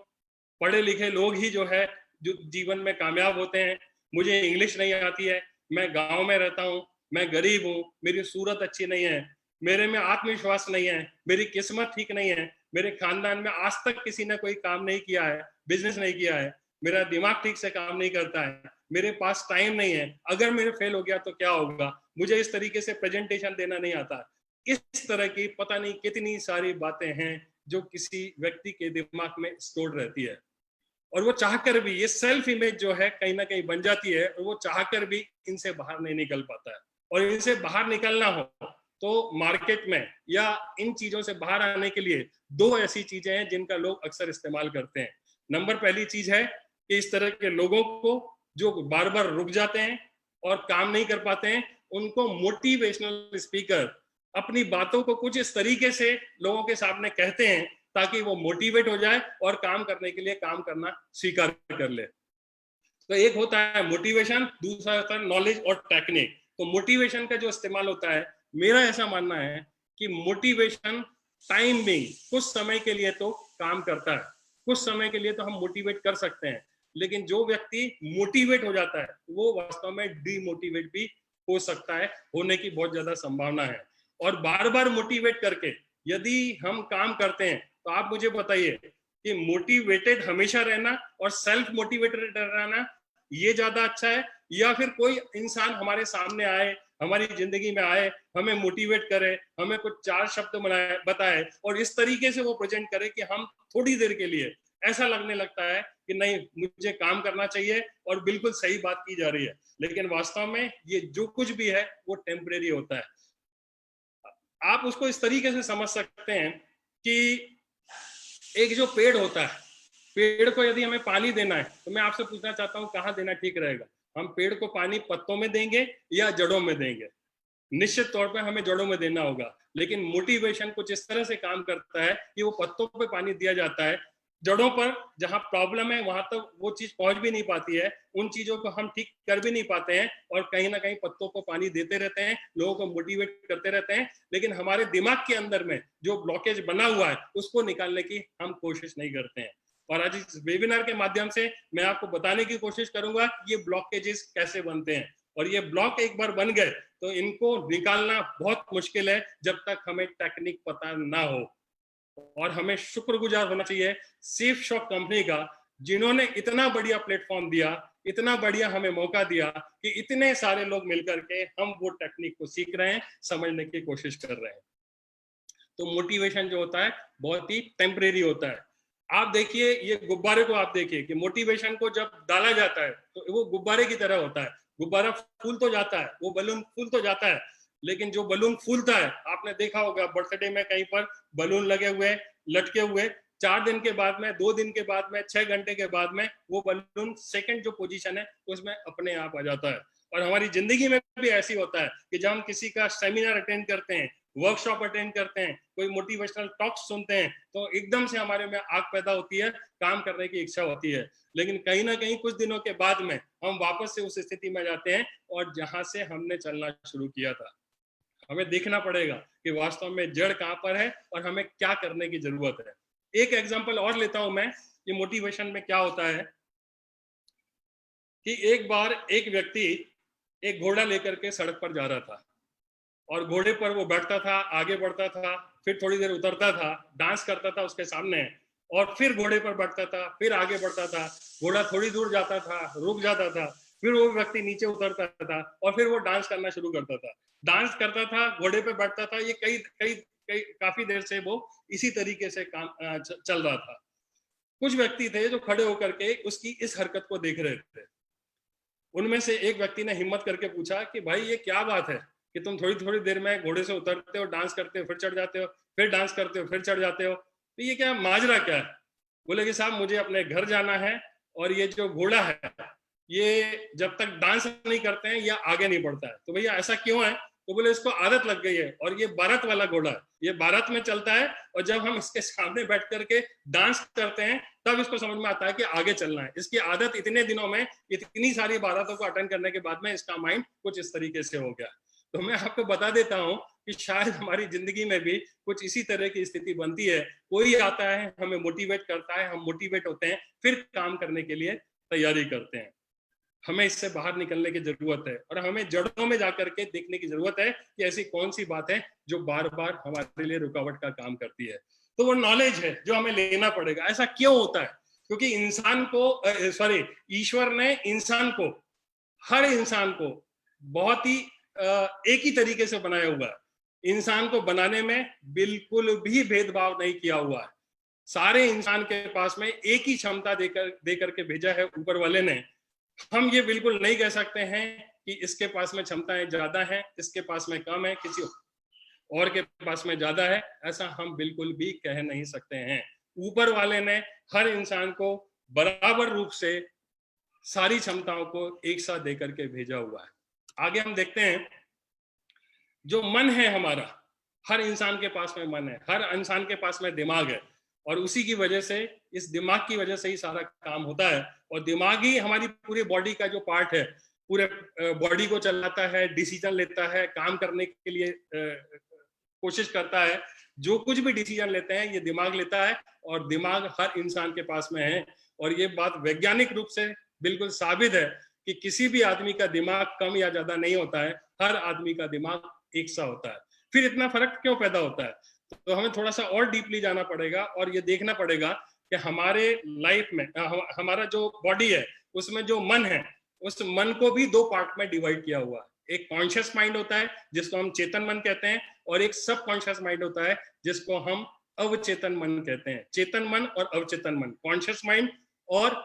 पढ़े लिखे लोग ही जो है जो जीवन में कामयाब होते हैं। मुझे इंग्लिश नहीं आती है, मैं गांव में रहता हूँ, मैं गरीब हूँ, मेरी सूरत अच्छी नहीं है, मेरे में आत्मविश्वास नहीं है, मेरी किस्मत ठीक नहीं है, मेरे खानदान में आज तक किसी ने कोई काम नहीं किया है, बिजनेस नहीं किया है, मेरा दिमाग ठीक से काम नहीं करता है, मेरे पास टाइम नहीं है, अगर मेरे फेल हो गया तो क्या होगा, मुझे इस तरीके से प्रेजेंटेशन देना नहीं आता। इस तरह की पता नहीं कितनी सारी बातें हैं जो किसी व्यक्ति के दिमाग में स्टोर रहती है, और वो चाहकर भी, ये सेल्फ इमेज जो है कहीं ना कहीं बन जाती है, और वो चाहकर भी इनसे बाहर नहीं निकल पाता है। और इनसे बाहर निकलना हो तो मार्केट में या इन चीजों से बाहर आने के लिए दो ऐसी चीजें हैं जिनका लोग अक्सर इस्तेमाल करते हैं। नंबर पहली चीज है कि इस तरह के लोगों को जो बार बार रुक जाते हैं और काम नहीं कर पाते हैं, उनको मोटिवेशनल स्पीकर अपनी बातों को कुछ इस तरीके से लोगों के सामने कहते हैं ताकि वो मोटिवेट हो जाए और काम करने के लिए काम करना स्वीकार कर ले। तो एक होता है मोटिवेशन, दूसरा होता है नॉलेज और टेक्निक। तो मोटिवेशन का जो इस्तेमाल होता है, मेरा ऐसा मानना है कि मोटिवेशन टाइम बिंग कुछ समय के लिए तो काम करता है, कुछ समय के लिए तो हम मोटिवेट कर सकते हैं, लेकिन जो व्यक्ति मोटिवेट हो जाता है वो वास्तव में डीमोटिवेट भी हो सकता है, होने की बहुत ज्यादा संभावना है। और बार बार मोटिवेट करके यदि हम काम करते हैं तो आप मुझे बताइए कि मोटिवेटेड हमेशा रहना और सेल्फ मोटिवेटेड रहना ये ज्यादा अच्छा है, या फिर कोई इंसान हमारे सामने आए, हमारी जिंदगी में आए, हमें मोटिवेट करे, हमें कुछ चार शब्द बताए और इस तरीके से वो प्रेजेंट करे कि हम थोड़ी देर के लिए ऐसा लगने लगता है कि नहीं मुझे काम करना चाहिए और बिल्कुल सही बात की जा रही है, लेकिन वास्तव में ये जो कुछ भी है वो टेम्परेरी होता है। आप उसको इस तरीके से समझ सकते हैं कि एक जो पेड़ होता है, पेड़ को यदि हमें पानी देना है तो मैं आपसे पूछना चाहता हूँ कहाँ देना ठीक रहेगा? हम पेड़ को पानी पत्तों में देंगे या जड़ों में देंगे? निश्चित तौर पे हमें जड़ों में देना होगा, लेकिन मोटिवेशन कुछ इस तरह से काम करता है कि वो पत्तों पे पानी दिया जाता है, जड़ों पर जहां प्रॉब्लम है वहां तक वो चीज पहुंच भी नहीं पाती है, उन चीजों को हम ठीक कर भी नहीं पाते हैं, और कहीं ना कहीं पत्तों को पानी देते रहते हैं, लोगों को मोटिवेट करते रहते हैं, लेकिन हमारे दिमाग के अंदर में जो ब्लॉकेज बना हुआ है उसको निकालने की हम कोशिश नहीं करते हैं। और आज इस वेबिनार के माध्यम से मैं आपको बताने की कोशिश करूंगा ये ब्लॉकेजेस कैसे बनते हैं, और ये ब्लॉक एक बार बन गए तो इनको निकालना बहुत मुश्किल है जब तक हमें टेक्निक पता ना हो। और हमें शुक्रगुजार होना चाहिए सेफ शॉप कंपनी का, जिन्होंने इतना बढ़िया प्लेटफॉर्म दिया, इतना बढ़िया हमें मौका दिया कि इतने सारे लोग मिलकर के हम वो टेक्निक को सीख रहे हैं, समझने की कोशिश कर रहे हैं। तो मोटिवेशन जो होता है बहुत ही टेम्परेरी होता है। आप देखिए ये गुब्बारे को, आप देखिए कि मोटिवेशन को जब डाला जाता है तो वो गुब्बारे की तरह होता है, गुब्बारा फूल तो जाता है, वो बलून फूल तो जाता है, लेकिन जो बलून फूलता है, आपने देखा होगा बर्थडे में कहीं पर बलून लगे हुए लटके हुए, 4 दिन के बाद में, 2 दिन के बाद में, 6 घंटे के बाद में वो बलून सेकंड जो पोजीशन है उसमें अपने आप आ जाता है। और हमारी जिंदगी में भी ऐसी होता है कि जब हम किसी का सेमिनार अटेंड करते हैं, वर्कशॉप अटेंड करते हैं, कोई मोटिवेशनल टॉक सुनते हैं, तो एकदम से हमारे में आग पैदा होती है, काम करने की इच्छा होती है, लेकिन कहीं ना कहीं कुछ दिनों के बाद में हम वापस से उस स्थिति में जाते हैं और जहां से हमने चलना शुरू किया था। हमें देखना पड़ेगा कि वास्तव में जड़ कहां पर है और हमें क्या करने की जरूरत है। एक एग्जांपल और लेता हूं मैं, ये मोटिवेशन में क्या होता है कि एक बार एक व्यक्ति एक घोड़ा लेकर के सड़क पर जा रहा था, और घोड़े पर वो बैठता था, आगे बढ़ता था, फिर थोड़ी देर उतरता था, डांस करता था उसके सामने, और फिर घोड़े पर बैठता था, फिर आगे बढ़ता था, घोड़ा थोड़ी दूर जाता था, रुक जाता था, फिर वो व्यक्ति नीचे उतरता था और फिर वो डांस करना शुरू करता था, डांस करता था, घोड़े पे बैठता था। ये काफी देर से वो इसी तरीके से काम चल रहा था। कुछ व्यक्ति थे जो खड़े होकर के उसकी इस हरकत को देख रहे थे। उनमें से एक व्यक्ति ने हिम्मत करके पूछा कि भाई ये क्या बात है कि तुम थोड़ी थोड़ी देर में घोड़े से उतरते हो, डांस करते हो, फिर चढ़ जाते हो, फिर डांस करते हो, फिर चढ़ जाते हो, तो ये क्या माजरा क्या है? बोले कि साहब मुझे अपने घर जाना है और ये जो घोड़ा है ये जब तक डांस नहीं करते हैं या आगे नहीं बढ़ता है। तो भैया ऐसा क्यों है? तो बोले इसको आदत लग गई है, और ये भारत वाला घोड़ा है, ये भारत में चलता है, और जब हम इसके सामने बैठ करके डांस करते हैं तब इसको समझ में आता है कि आगे चलना है। इसकी आदत इतने दिनों में, इतनी सारी बारातों को अटेंड करने के बाद में इसका माइंड कुछ इस तरीके से हो गया। तो मैं आपको बता देता हूं कि शायद हमारी जिंदगी में भी कुछ इसी तरह की स्थिति बनती है। कोई आता है, हमें मोटिवेट करता है, हम मोटिवेट होते हैं, फिर काम करने के लिए तैयारी करते हैं। हमें इससे बाहर निकलने की जरूरत है, और हमें जड़ों में जाकर के देखने की जरूरत है कि ऐसी कौन सी बात है जो बार बार हमारे लिए रुकावट का काम करती है। तो वो नॉलेज है जो हमें लेना पड़ेगा। ऐसा क्यों होता है? क्योंकि इंसान को ईश्वर ने इंसान को, हर इंसान को बहुत ही एक ही तरीके से बनाया हुआ है। इंसान को बनाने में बिल्कुल भी भेदभाव नहीं किया हुआ है। सारे इंसान के पास में एक ही क्षमता देकर के भेजा है ऊपर वाले ने। हम ये बिल्कुल नहीं कह सकते हैं कि इसके पास में क्षमताएं ज्यादा हैं, इसके पास में कम है, किसी और के पास में ज्यादा है, ऐसा हम बिल्कुल भी कह नहीं सकते हैं। ऊपर वाले ने हर इंसान को बराबर रूप से सारी क्षमताओं को एक साथ देकर के भेजा हुआ है। आगे हम देखते हैं, जो मन है हमारा, हर इंसान के पास में मन है, हर इंसान के पास में दिमाग है, और उसी की वजह से, इस दिमाग की वजह से ही सारा काम होता है। और दिमाग ही हमारी पूरी बॉडी का जो पार्ट है, पूरे बॉडी को चलाता है, डिसीजन लेता है, काम करने के लिए कोशिश करता है। जो कुछ भी डिसीजन लेते हैं ये दिमाग लेता है, और दिमाग हर इंसान के पास में है। और ये बात वैज्ञानिक रूप से बिल्कुल साबित है कि किसी भी आदमी का दिमाग कम या ज्यादा नहीं होता है, हर आदमी का दिमाग एक सा होता है। फिर इतना फर्क क्यों पैदा होता है? तो हमें थोड़ा सा और डीपली जाना पड़ेगा और ये देखना पड़ेगा कि हमारे लाइफ में हमारा जो बॉडी है उसमें जो मन है, उस मन को भी 2 पार्ट में डिवाइड किया हुआ है। एक कॉन्शियस माइंड होता है जिसको हम चेतन मन कहते हैं, और एक सब कॉन्शियस माइंड होता है जिसको हम अवचेतन मन कहते हैं। चेतन मन और अवचेतन मन, कॉन्शियस माइंड और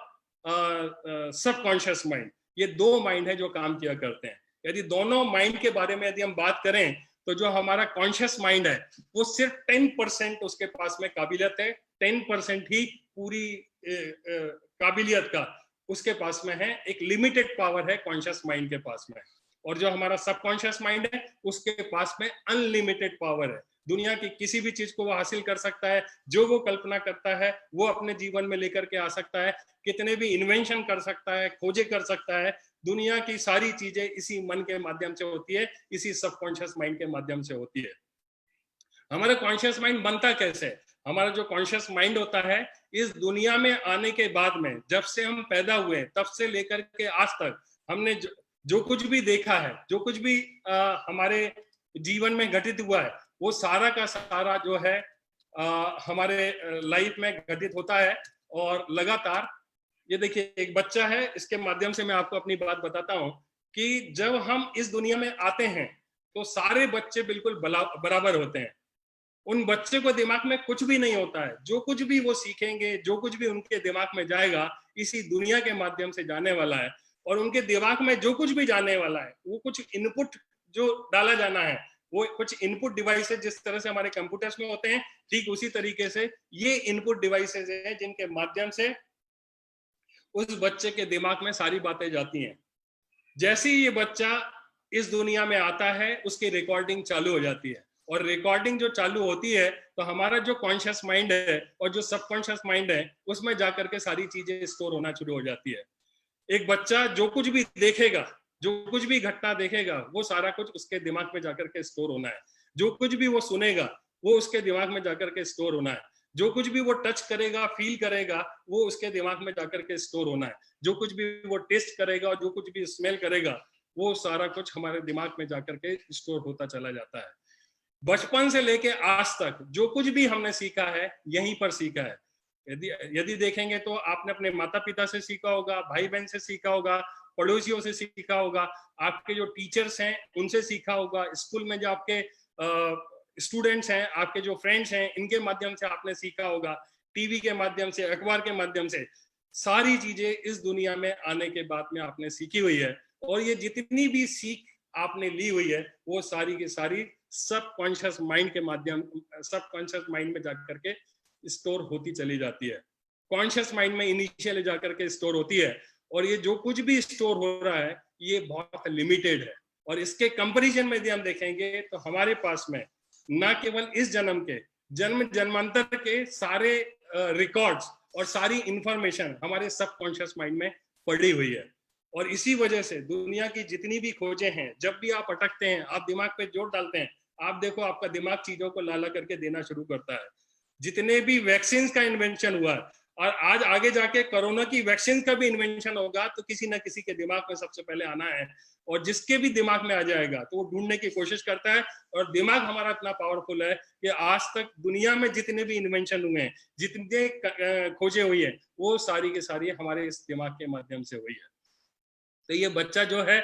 सब कॉन्शियस माइंड, ये 2 माइंड है जो काम किया करते हैं। यदि दोनों माइंड के बारे में यदि हम बात करें तो जो हमारा कॉन्शियस माइंड है वो सिर्फ 10% उसके पास में काबिलियत है, 10% ही पूरी काबिलियत का, उसके पास में है। एक लिमिटेड पावर है कॉन्शियस माइंड के पास में, और जो हमारा सबकॉन्शियस माइंड है उसके पास में अनलिमिटेड पावर है। दुनिया की किसी भी चीज को वो हासिल कर सकता है, जो वो कल्पना करता है वो अपने जीवन में लेकर के आ सकता है, कितने भी इन्वेंशन कर सकता है, खोजे कर सकता है। दुनिया की सारी चीजें इसी मन के माध्यम से होती है, इसी सबकॉन्शियस माइंड के माध्यम से होती है। हमारा कॉन्शियस माइंड बनता कैसे? हमारा जो कॉन्शियस माइंड होता है, इस दुनिया में आने के बाद में, जब से हम पैदा हुए तब से लेकर के आज तक हमने जो कुछ भी देखा है, जो कुछ भी हमारे जीवन में घटित हुआ है, वो सारा का सारा जो है हमारे लाइफ में घटित होता है। और लगातार ये देखिए, एक बच्चा है, इसके माध्यम से मैं आपको अपनी बात बताता हूं कि जब हम इस दुनिया में आते हैं तो सारे बच्चे बिल्कुल बराबर होते हैं। उन बच्चे को दिमाग में कुछ भी नहीं होता है, जो कुछ भी वो सीखेंगे, जो कुछ भी उनके दिमाग में जाएगा, इसी दुनिया के माध्यम से जाने वाला है। और उनके दिमाग में जो कुछ भी जाने वाला है, वो कुछ इनपुट जो डाला जाना है, वो कुछ इनपुट डिवाइसेस जिस तरह से हमारे कंप्यूटर्स में होते हैं, ठीक उसी तरीके से ये इनपुट डिवाइसेस हैं जिनके माध्यम से उस बच्चे के दिमाग में सारी बातें जाती हैं। जैसे ही ये बच्चा इस दुनिया में आता है, उसकी रिकॉर्डिंग चालू हो जाती है, और रिकॉर्डिंग जो चालू होती है तो हमारा जो कॉन्शियस माइंड है और जो सबकॉन्शियस माइंड है, उसमें जाकर के सारी चीजें स्टोर होना शुरू हो जाती है। एक बच्चा जो कुछ भी देखेगा, जो कुछ भी घटना देखेगा, वो सारा कुछ उसके दिमाग में जाकर के स्टोर होना है। जो कुछ भी वो सुनेगा, वो उसके दिमाग में जाकर के स्टोर होना है। जो कुछ भी वो टच करेगा, फील करेगा, वो उसके दिमाग में जाकर के स्टोर होना है। जो कुछ भी वो टेस्ट करेगा और जो कुछ भी स्मेल करेगा, वो सारा कुछ हमारे दिमाग में जाकर के स्टोर होता चला जाता है। बचपन से लेके आज तक जो कुछ भी हमने सीखा है, यहीं पर सीखा है। यदि देखेंगे तो आपने अपने माता पिता से सीखा होगा, भाई बहन से सीखा होगा, पड़ोसियों से सीखा होगा, आपके जो टीचर्स हैं उनसे सीखा होगा, स्कूल में जो आपके स्टूडेंट्स हैं, आपके जो फ्रेंड्स हैं, इनके माध्यम से आपने सीखा होगा, टीवी के माध्यम से, अखबार के माध्यम से। सारी चीजें इस दुनिया में आने के बाद में आपने सीखी हुई है, और ये जितनी भी सीख आपने ली हुई है, वो सारी की सारी सबकॉन्शियस माइंड के माध्यम, सबकॉन्शियस माइंड में जाकर के स्टोर होती चली जाती है। कॉन्शियस माइंड में इनिशियली जाकर के स्टोर होती है, और ये जो कुछ भी स्टोर हो रहा है ये बहुत लिमिटेड है। और इसके कंपैरिजन में यदि हम देखेंगे तो हमारे पास में न केवल इस जन्म के, जन्म जन्मांतर के सारे रिकॉर्ड्स और सारी इंफॉर्मेशन हमारे सबकॉन्शियस माइंड में पड़ी हुई है। और इसी वजह से दुनिया की जितनी भी खोजें हैं, जब भी आप अटकते हैं, आप दिमाग पे जोर डालते हैं, आप देखो आपका दिमाग चीजों को ला करके देना शुरू करता है। जितने भी वैक्सीन का इन्वेंशन हुआ, और आज आगे जाके कोरोना की वैक्सीन का भी इन्वेंशन होगा, तो किसी ना किसी के दिमाग में सबसे पहले आना है, और जिसके भी दिमाग में आ जाएगा तो वो ढूंढने की कोशिश करता है। और दिमाग हमारा इतना पावरफुल है कि आज तक दुनिया में जितने भी इन्वेंशन हुए हैं, जितने खोजे हुई है, वो सारी की सारी हमारे इस दिमाग के माध्यम से हुई है। तो ये बच्चा जो है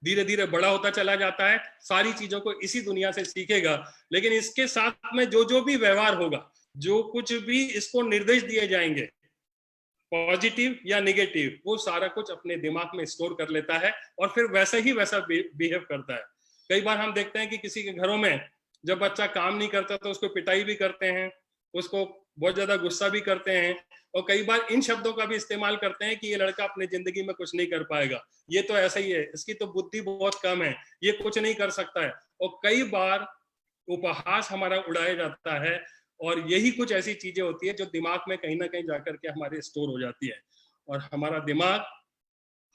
धीरे धीरे बड़ा होता चला जाता है, सारी चीजों को इसी दुनिया से सीखेगा, लेकिन इसके साथ में जो जो भी व्यवहार होगा, जो कुछ भी इसको निर्देश दिए जाएंगे, पॉजिटिव या नेगेटिव, वो सारा कुछ अपने दिमाग में स्टोर कर लेता है और फिर वैसा ही वैसा बिहेव करता है। कई बार हम देखते हैं कि किसी के घरों में जब बच्चा काम नहीं करता तो उसको पिटाई भी करते हैं, उसको बहुत ज्यादा गुस्सा भी करते हैं, और कई बार इन शब्दों का भी इस्तेमाल करते हैं कि ये लड़का अपनी जिंदगी में कुछ नहीं कर पाएगा, ये तो ऐसा ही है, इसकी तो बुद्धि बहुत कम है, ये कुछ नहीं कर सकता है। और कई बार उपहास हमारा उड़ाया जाता है, और यही कुछ ऐसी चीजें होती है जो दिमाग में कहीं ना कहीं जाकर के हमारे स्टोर हो जाती है। और हमारा दिमाग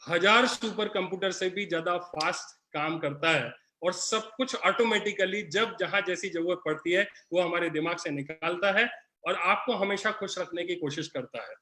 1000 सुपर कंप्यूटर से भी ज्यादा फास्ट काम करता है, और सब कुछ ऑटोमेटिकली जब जहां जैसी जरूरत पड़ती है वो हमारे दिमाग से निकालता है, और आपको हमेशा खुश रखने की कोशिश करता है।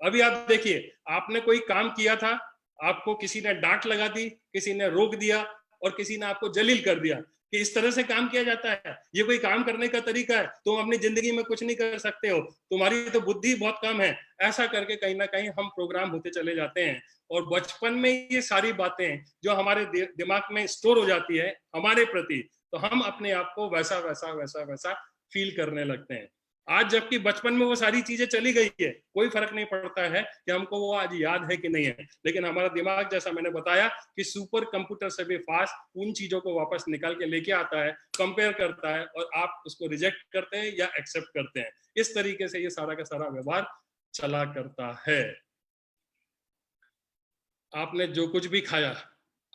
अभी आप देखिए, आपने कोई काम किया था, आपको किसी ने डांट लगा दी, किसी ने रोक दिया, और किसी ने आपको जलील कर दिया कि इस तरह से काम किया जाता है, ये कोई काम करने का तरीका है, तुम अपनी जिंदगी में कुछ नहीं कर सकते हो, तुम्हारी तो बुद्धि बहुत कम है। ऐसा करके कहीं ना कहीं हम प्रोग्राम होते चले जाते हैं, और बचपन में ये सारी बातें जो हमारे दिमाग में स्टोर हो जाती है हमारे प्रति, तो हम अपने आप को वैसा वैसा वैसा वैसा फील करने लगते हैं। आज जबकि बचपन में वो सारी चीजें चली गई है, कोई फर्क नहीं पड़ता है कि हमको वो आज याद है कि नहीं है, लेकिन हमारा दिमाग, जैसा मैंने बताया कि सुपर कंप्यूटर से भी फास्ट उन चीजों को वापस निकाल के लेके आता है, कंपेयर करता है, और आप उसको रिजेक्ट करते हैं या एक्सेप्ट करते हैं। इस तरीके से ये सारा का सारा व्यवहार चला करता है। आपने जो कुछ भी खाया,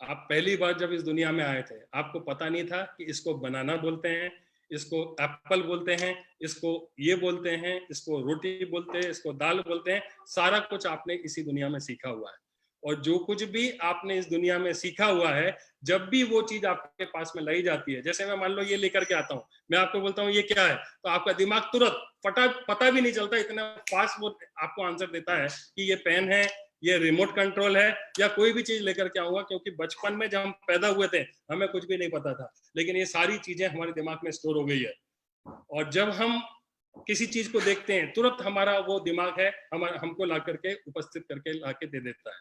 आप पहली बार जब इस दुनिया में आए थे, आपको पता नहीं था कि इसको बनाना बोलते हैं, इसको एप्पल बोलते हैं, इसको ये बोलते हैं, इसको रोटी बोलते हैं, इसको दाल बोलते हैं। सारा कुछ आपने इसी दुनिया में सीखा हुआ है। और जो कुछ भी आपने इस दुनिया में सीखा हुआ है, जब भी वो चीज आपके पास में लाई जाती है, जैसे मैं मान लो ये लेकर के आता हूँ, मैं आपको बोलता हूँ ये क्या है, तो आपका दिमाग तुरंत पता भी नहीं चलता, इतना फास्ट वो आपको आंसर देता है कि ये पेन है, ये रिमोट कंट्रोल है, या कोई भी चीज लेकर के आऊंगा। क्योंकि बचपन में जब हम पैदा हुए थे, हमें कुछ भी नहीं पता था, लेकिन ये सारी चीजें हमारे दिमाग में स्टोर हो गई है। और जब हम किसी चीज को देखते हैं, तुरंत हमारा वो दिमाग है हमको ला करके उपस्थित करके ला के दे देता है।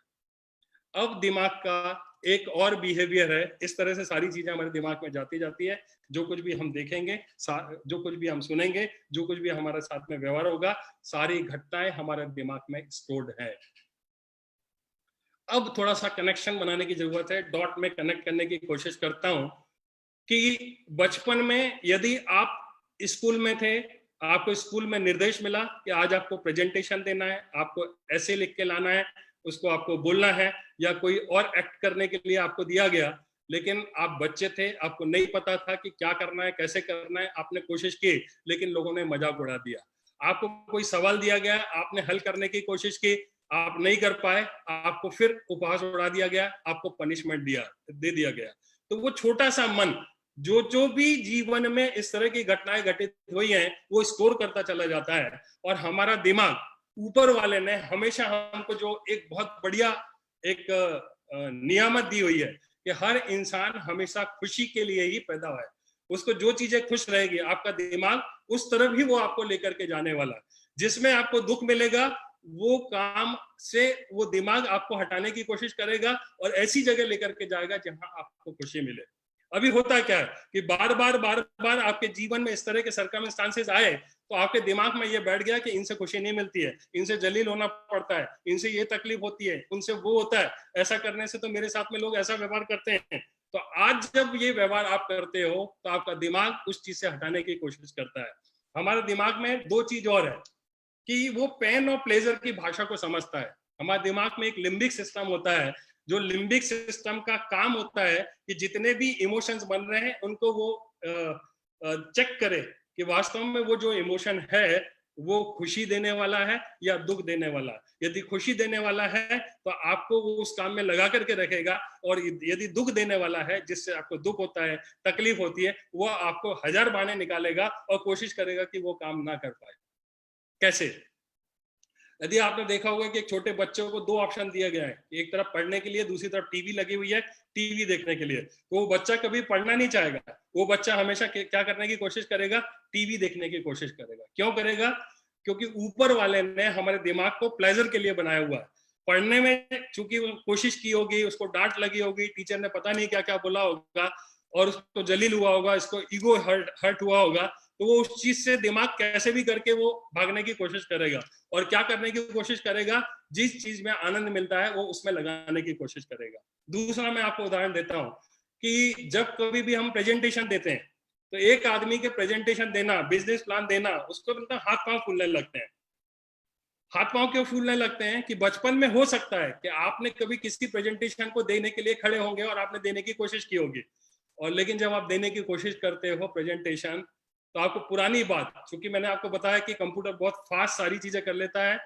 अब दिमाग का एक और बिहेवियर है, इस तरह से सारी चीजें हमारे दिमाग में जाती है। जो कुछ भी हम देखेंगे, जो कुछ भी हम सुनेंगे, जो कुछ भी हमारे साथ में व्यवहार होगा, सारी घटनाएं हमारे दिमाग में स्टोर्ड है। अब थोड़ा सा कनेक्शन बनाने की जरूरत है, डॉट में कनेक्ट करने की कोशिश करता हूं कि बचपन में यदि आप स्कूल में थे, आपको स्कूल में निर्देश मिला कि आज आपको प्रेजेंटेशन देना है, आपको ऐसे लिख के लाना है, उसको आपको बोलना है, या कोई और एक्ट करने के लिए आपको दिया गया, लेकिन आप बच्चे थे, आपको नहीं पता था कि क्या करना है, कैसे करना है, आपने कोशिश की, लेकिन लोगों ने मजाक उड़ा दिया। आपको कोई सवाल दिया गया, आपने हल करने की कोशिश की, आप नहीं कर पाए, आपको फिर उपहास उड़ा दिया गया, आपको पनिशमेंट दे दिया गया। तो वो छोटा सा मन जो भी जीवन में इस तरह की घटनाएं घटित हुई हैं, वो स्टोर करता चला जाता है। और हमारा दिमाग, ऊपर वाले ने हमेशा हमको जो एक बहुत बढ़िया एक नियामत दी हुई है कि हर इंसान हमेशा खुशी के लिए ही पैदा हुआ है। उसको जो चीजें खुश रहेगी, आपका दिमाग उस तरफ ही वो आपको लेकर के जाने वाला है। जिसमें आपको दुख मिलेगा, वो काम से वो दिमाग आपको हटाने की कोशिश करेगा और ऐसी जगह लेकर के जाएगा जहां आपको खुशी मिले। अभी होता क्या है कि बार बार आपके जीवन में इस तरह के सर्कमस्टांसेस आए, तो आपके दिमाग में ये बैठ गया कि इनसे खुशी नहीं मिलती है, इनसे जलील होना पड़ता है, इनसे ये तकलीफ होती है, उनसे वो होता है, ऐसा करने से तो मेरे साथ में लोग ऐसा व्यवहार करते हैं। तो आज जब ये व्यवहार आप करते हो, तो आपका दिमाग उस चीज से हटाने की कोशिश करता है। हमारे दिमाग में दो चीज और है कि वो पेन और प्लेजर की भाषा को समझता है। हमारे दिमाग में एक लिम्बिक सिस्टम होता है, जो लिम्बिक सिस्टम का काम होता है कि जितने भी इमोशंस बन रहे हैं उनको वो चेक करे कि वास्तव में वो जो इमोशन है वो खुशी देने वाला है या दुख देने वाला है। यदि खुशी देने वाला है तो आपको वो उस काम में लगा करके रखेगा, और यदि दुख देने वाला है, जिससे आपको दुख होता है, तकलीफ होती है, वो आपको हजार बहाने निकालेगा और कोशिश करेगा कि वो काम ना कर पाए। कैसे? यदि आपने देखा होगा कि एक छोटे बच्चों को दो ऑप्शन दिया गया है, एक तरफ पढ़ने के लिए, दूसरी तरफ टीवी लगी हुई है, टीवी देखने के लिए। तो वो बच्चा कभी पढ़ना नहीं चाहेगा, वो बच्चा हमेशा क्या करने की कोशिश करेगा? टीवी देखने की कोशिश करेगा। क्यों करेगा? क्योंकि ऊपर वाले ने हमारे दिमाग को प्लेजर के लिए बनाया हुआ है। पढ़ने में चूंकि कोशिश की होगी, उसको डांट लगी होगी, टीचर ने पता नहीं क्या क्या बोला होगा और उसको जलील हुआ होगा, इसको ईगो हर्ट हुआ होगा, तो वो उस चीज से दिमाग कैसे भी करके वो भागने की कोशिश करेगा। और क्या करने की कोशिश करेगा? जिस चीज में आनंद मिलता है वो उसमें लगाने की कोशिश करेगा। दूसरा मैं आपको उदाहरण देता हूं कि जब कभी भी हम प्रेजेंटेशन देते हैं, तो एक आदमी के प्रेजेंटेशन देना, बिजनेस प्लान देना, उसको मतलब हाथ पांव फूलने लगते हैं। हाथ पांव क्यों फूलने लगते हैं? कि बचपन में हो सकता है कि आपने कभी किसी प्रेजेंटेशन को देने के लिए खड़े होंगे और आपने देने की कोशिश की होगी, और लेकिन जब आप देने की कोशिश करते हो प्रेजेंटेशन, तो आपको पुरानी बात, क्योंकि मैंने आपको बताया कि कंप्यूटर बहुत फास्ट सारी चीजें कर लेता है,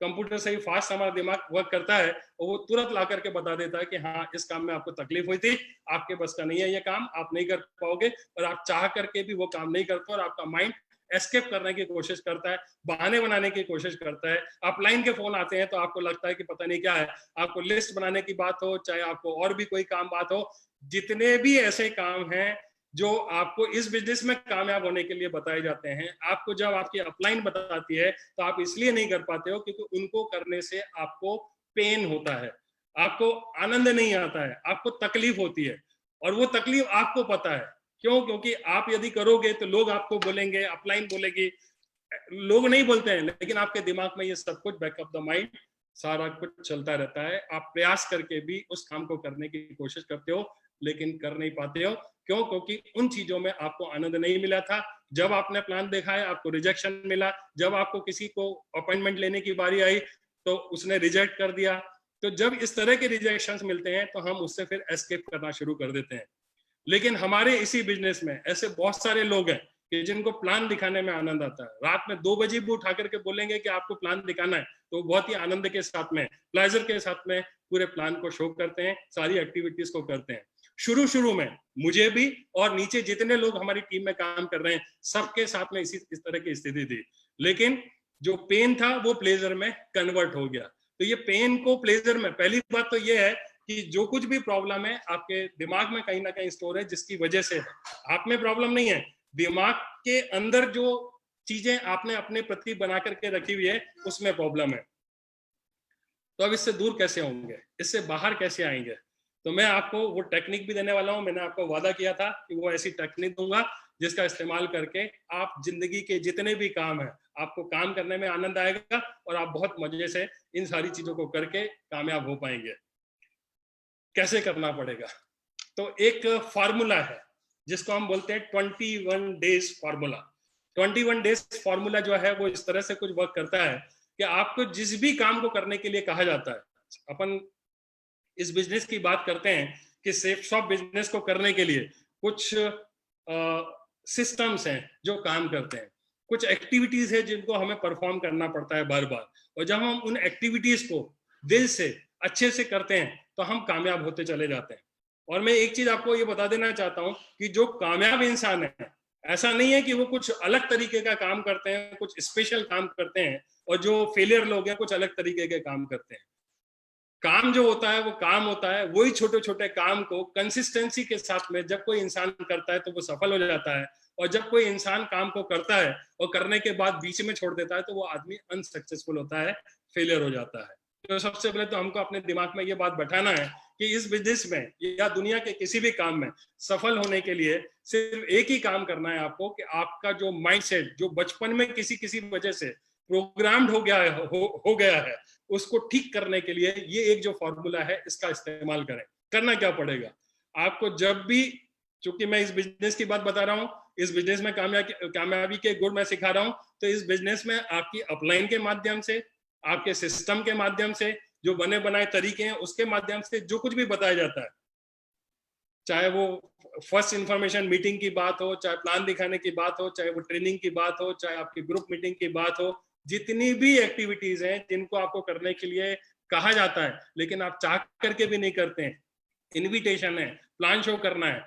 कंप्यूटर से ही फास्ट हमारा दिमाग वर्क करता है, और वो तुरंत ला करके बता देता है कि हाँ, इस काम में आपको तकलीफ हुई थी, आपके बस का नहीं है ये काम, आप नहीं कर पाओगे, और आप चाह करके भी वो काम नहीं करते, और आपका माइंड एस्केप करने की कोशिश करता है, बहाने बनाने की कोशिश करता है। आप लाइन के फोन आते हैं तो आपको लगता है कि पता नहीं क्या है, आपको लिस्ट बनाने की बात हो, चाहे आपको और भी कोई काम बात हो, जितने भी ऐसे काम हैं जो आपको इस बिजनेस में कामयाब होने के लिए बताए जाते हैं, आपको जब आपकी अपलाइन बताती है तो आप इसलिए नहीं कर पाते हो क्योंकि उनको करने से आपको पेन होता है, आपको आनंद नहीं आता है, आपको तकलीफ होती है, और वो तकलीफ आपको पता है। क्यों? क्योंकि आप यदि करोगे तो लोग आपको बोलेंगे, अपलाइन बोलेगी, लोग नहीं बोलते हैं, लेकिन आपके दिमाग में ये सब कुछ बैक ऑफ द माइंड सारा कुछ चलता रहता है। आप प्रयास करके भी उस काम को करने की कोशिश करते हो, लेकिन कर नहीं पाते हो। क्यों? क्योंकि उन चीजों में आपको आनंद नहीं मिला था जब आपने प्लान देखा है आपको रिजेक्शन मिला, जब आपको किसी को अपॉइंटमेंट लेने की बारी आई तो उसने रिजेक्ट कर दिया। तो जब इस तरह के रिजेक्शंस मिलते हैं तो हम उससे फिर एस्केप करना शुरू कर देते हैं। लेकिन हमारे इसी बिजनेस में ऐसे बहुत सारे लोग हैं कि जिनको प्लान दिखाने में आनंद आता है। रात में 2 बजे भी उठा करके बोलेंगे कि आपको प्लान दिखाना है, तो बहुत ही आनंद के साथ में, प्लेजर के साथ में पूरे प्लान को शो करते हैं, सारी एक्टिविटीज को करते हैं। शुरू में मुझे भी और नीचे जितने लोग हमारी टीम में काम कर रहे हैं सबके साथ में इस तरह की स्थिति थी। लेकिन जो पेन था वो प्लेजर में कन्वर्ट हो गया। तो ये पेन को प्लेजर में, पहली बात तो ये है कि जो कुछ भी प्रॉब्लम है आपके दिमाग में कहीं ना कहीं स्टोर है, जिसकी वजह से आप में प्रॉब्लम नहीं है, दिमाग के अंदर जो चीजें आपने अपने प्रति बना करके रखी हुई है उसमें प्रॉब्लम है। तो अब इससे दूर कैसे होंगे, इससे बाहर कैसे आएंगे? तो मैं आपको वो टेक्निक भी देने वाला हूं। मैंने आपको वादा किया था कि वो ऐसी टेक्निक दूंगा जिसका इस्तेमाल करके आप जिंदगी के जितने भी काम है आपको काम करने में आनंद आएगा और आप बहुत मजे से इन सारी चीजों को करके कामयाब हो पाएंगे। कैसे करना पड़ेगा? तो एक फार्मूला है जिसको हम बोलते हैं 21 डेज फार्मूला। 21 डेज फार्मूला जो है वो इस तरह से कुछ वर्क करता है कि आपको जिस भी काम को करने के लिए कहा जाता है, अपन इस बिजनेस की बात करते हैं कि सेफ शॉप बिजनेस को करने के लिए कुछ सिस्टम्स हैं जो काम करते हैं, कुछ एक्टिविटीज है जिनको हमें परफॉर्म करना पड़ता है बार बार, और जब हम उन एक्टिविटीज को दिल से अच्छे से करते हैं तो हम कामयाब होते चले जाते हैं। और मैं एक चीज आपको ये बता देना चाहता हूं कि जो कामयाब इंसान है, ऐसा नहीं है कि वो कुछ अलग तरीके का काम करते हैं, कुछ स्पेशल काम करते हैं, और जो फेलियर लोग हैं कुछ अलग तरीके के काम करते हैं। काम जो होता है वो काम होता है, वही छोटे छोटे काम को कंसिस्टेंसी के साथ में जब कोई इंसान करता है तो वो सफल हो जाता है, और जब कोई इंसान काम को करता है और करने के बाद बीच में छोड़ देता है तो वो आदमी अनसक्सेसफुल होता है, फेलियर हो जाता है। तो सबसे पहले तो हमको अपने दिमाग में ये बात बैठाना है कि इस बिजनेस में या दुनिया के किसी भी काम में सफल होने के लिए सिर्फ एक ही काम करना है आपको, कि आपका जो माइंडसेट जो बचपन में किसी वजह से प्रोग्राम्ड हो गया है उसको ठीक करने के लिए ये एक जो फॉर्मूला है इसका इस्तेमाल करें। करना क्या पड़ेगा आपको? जब भी, चूंकि मैं इस बिजनेस की बात बता रहा हूँ, इस बिजनेस में कामयाबी के गुण मैं सिखा रहा हूँ, तो इस बिजनेस में आपकी अपलाइन के माध्यम से, आपके सिस्टम के माध्यम से, जो बने बनाए तरीके हैं उसके माध्यम से जो कुछ भी बताया जाता है, चाहे वो फर्स्ट इंफॉर्मेशन मीटिंग की बात हो, चाहे प्लान दिखाने की बात हो, चाहे वो ट्रेनिंग की बात हो, चाहे आपकी ग्रुप मीटिंग की बात हो, जितनी भी एक्टिविटीज हैं जिनको आपको करने के लिए कहा जाता है लेकिन आप चाह करके भी नहीं करते हैं, इनविटेशन है, प्लान शो करना है,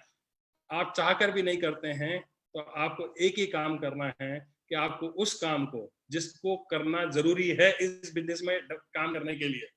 आप चाह कर भी नहीं करते हैं, तो आपको एक ही काम करना है कि आपको उस काम को जिसको करना जरूरी है इस बिजनेस में काम करने के लिए,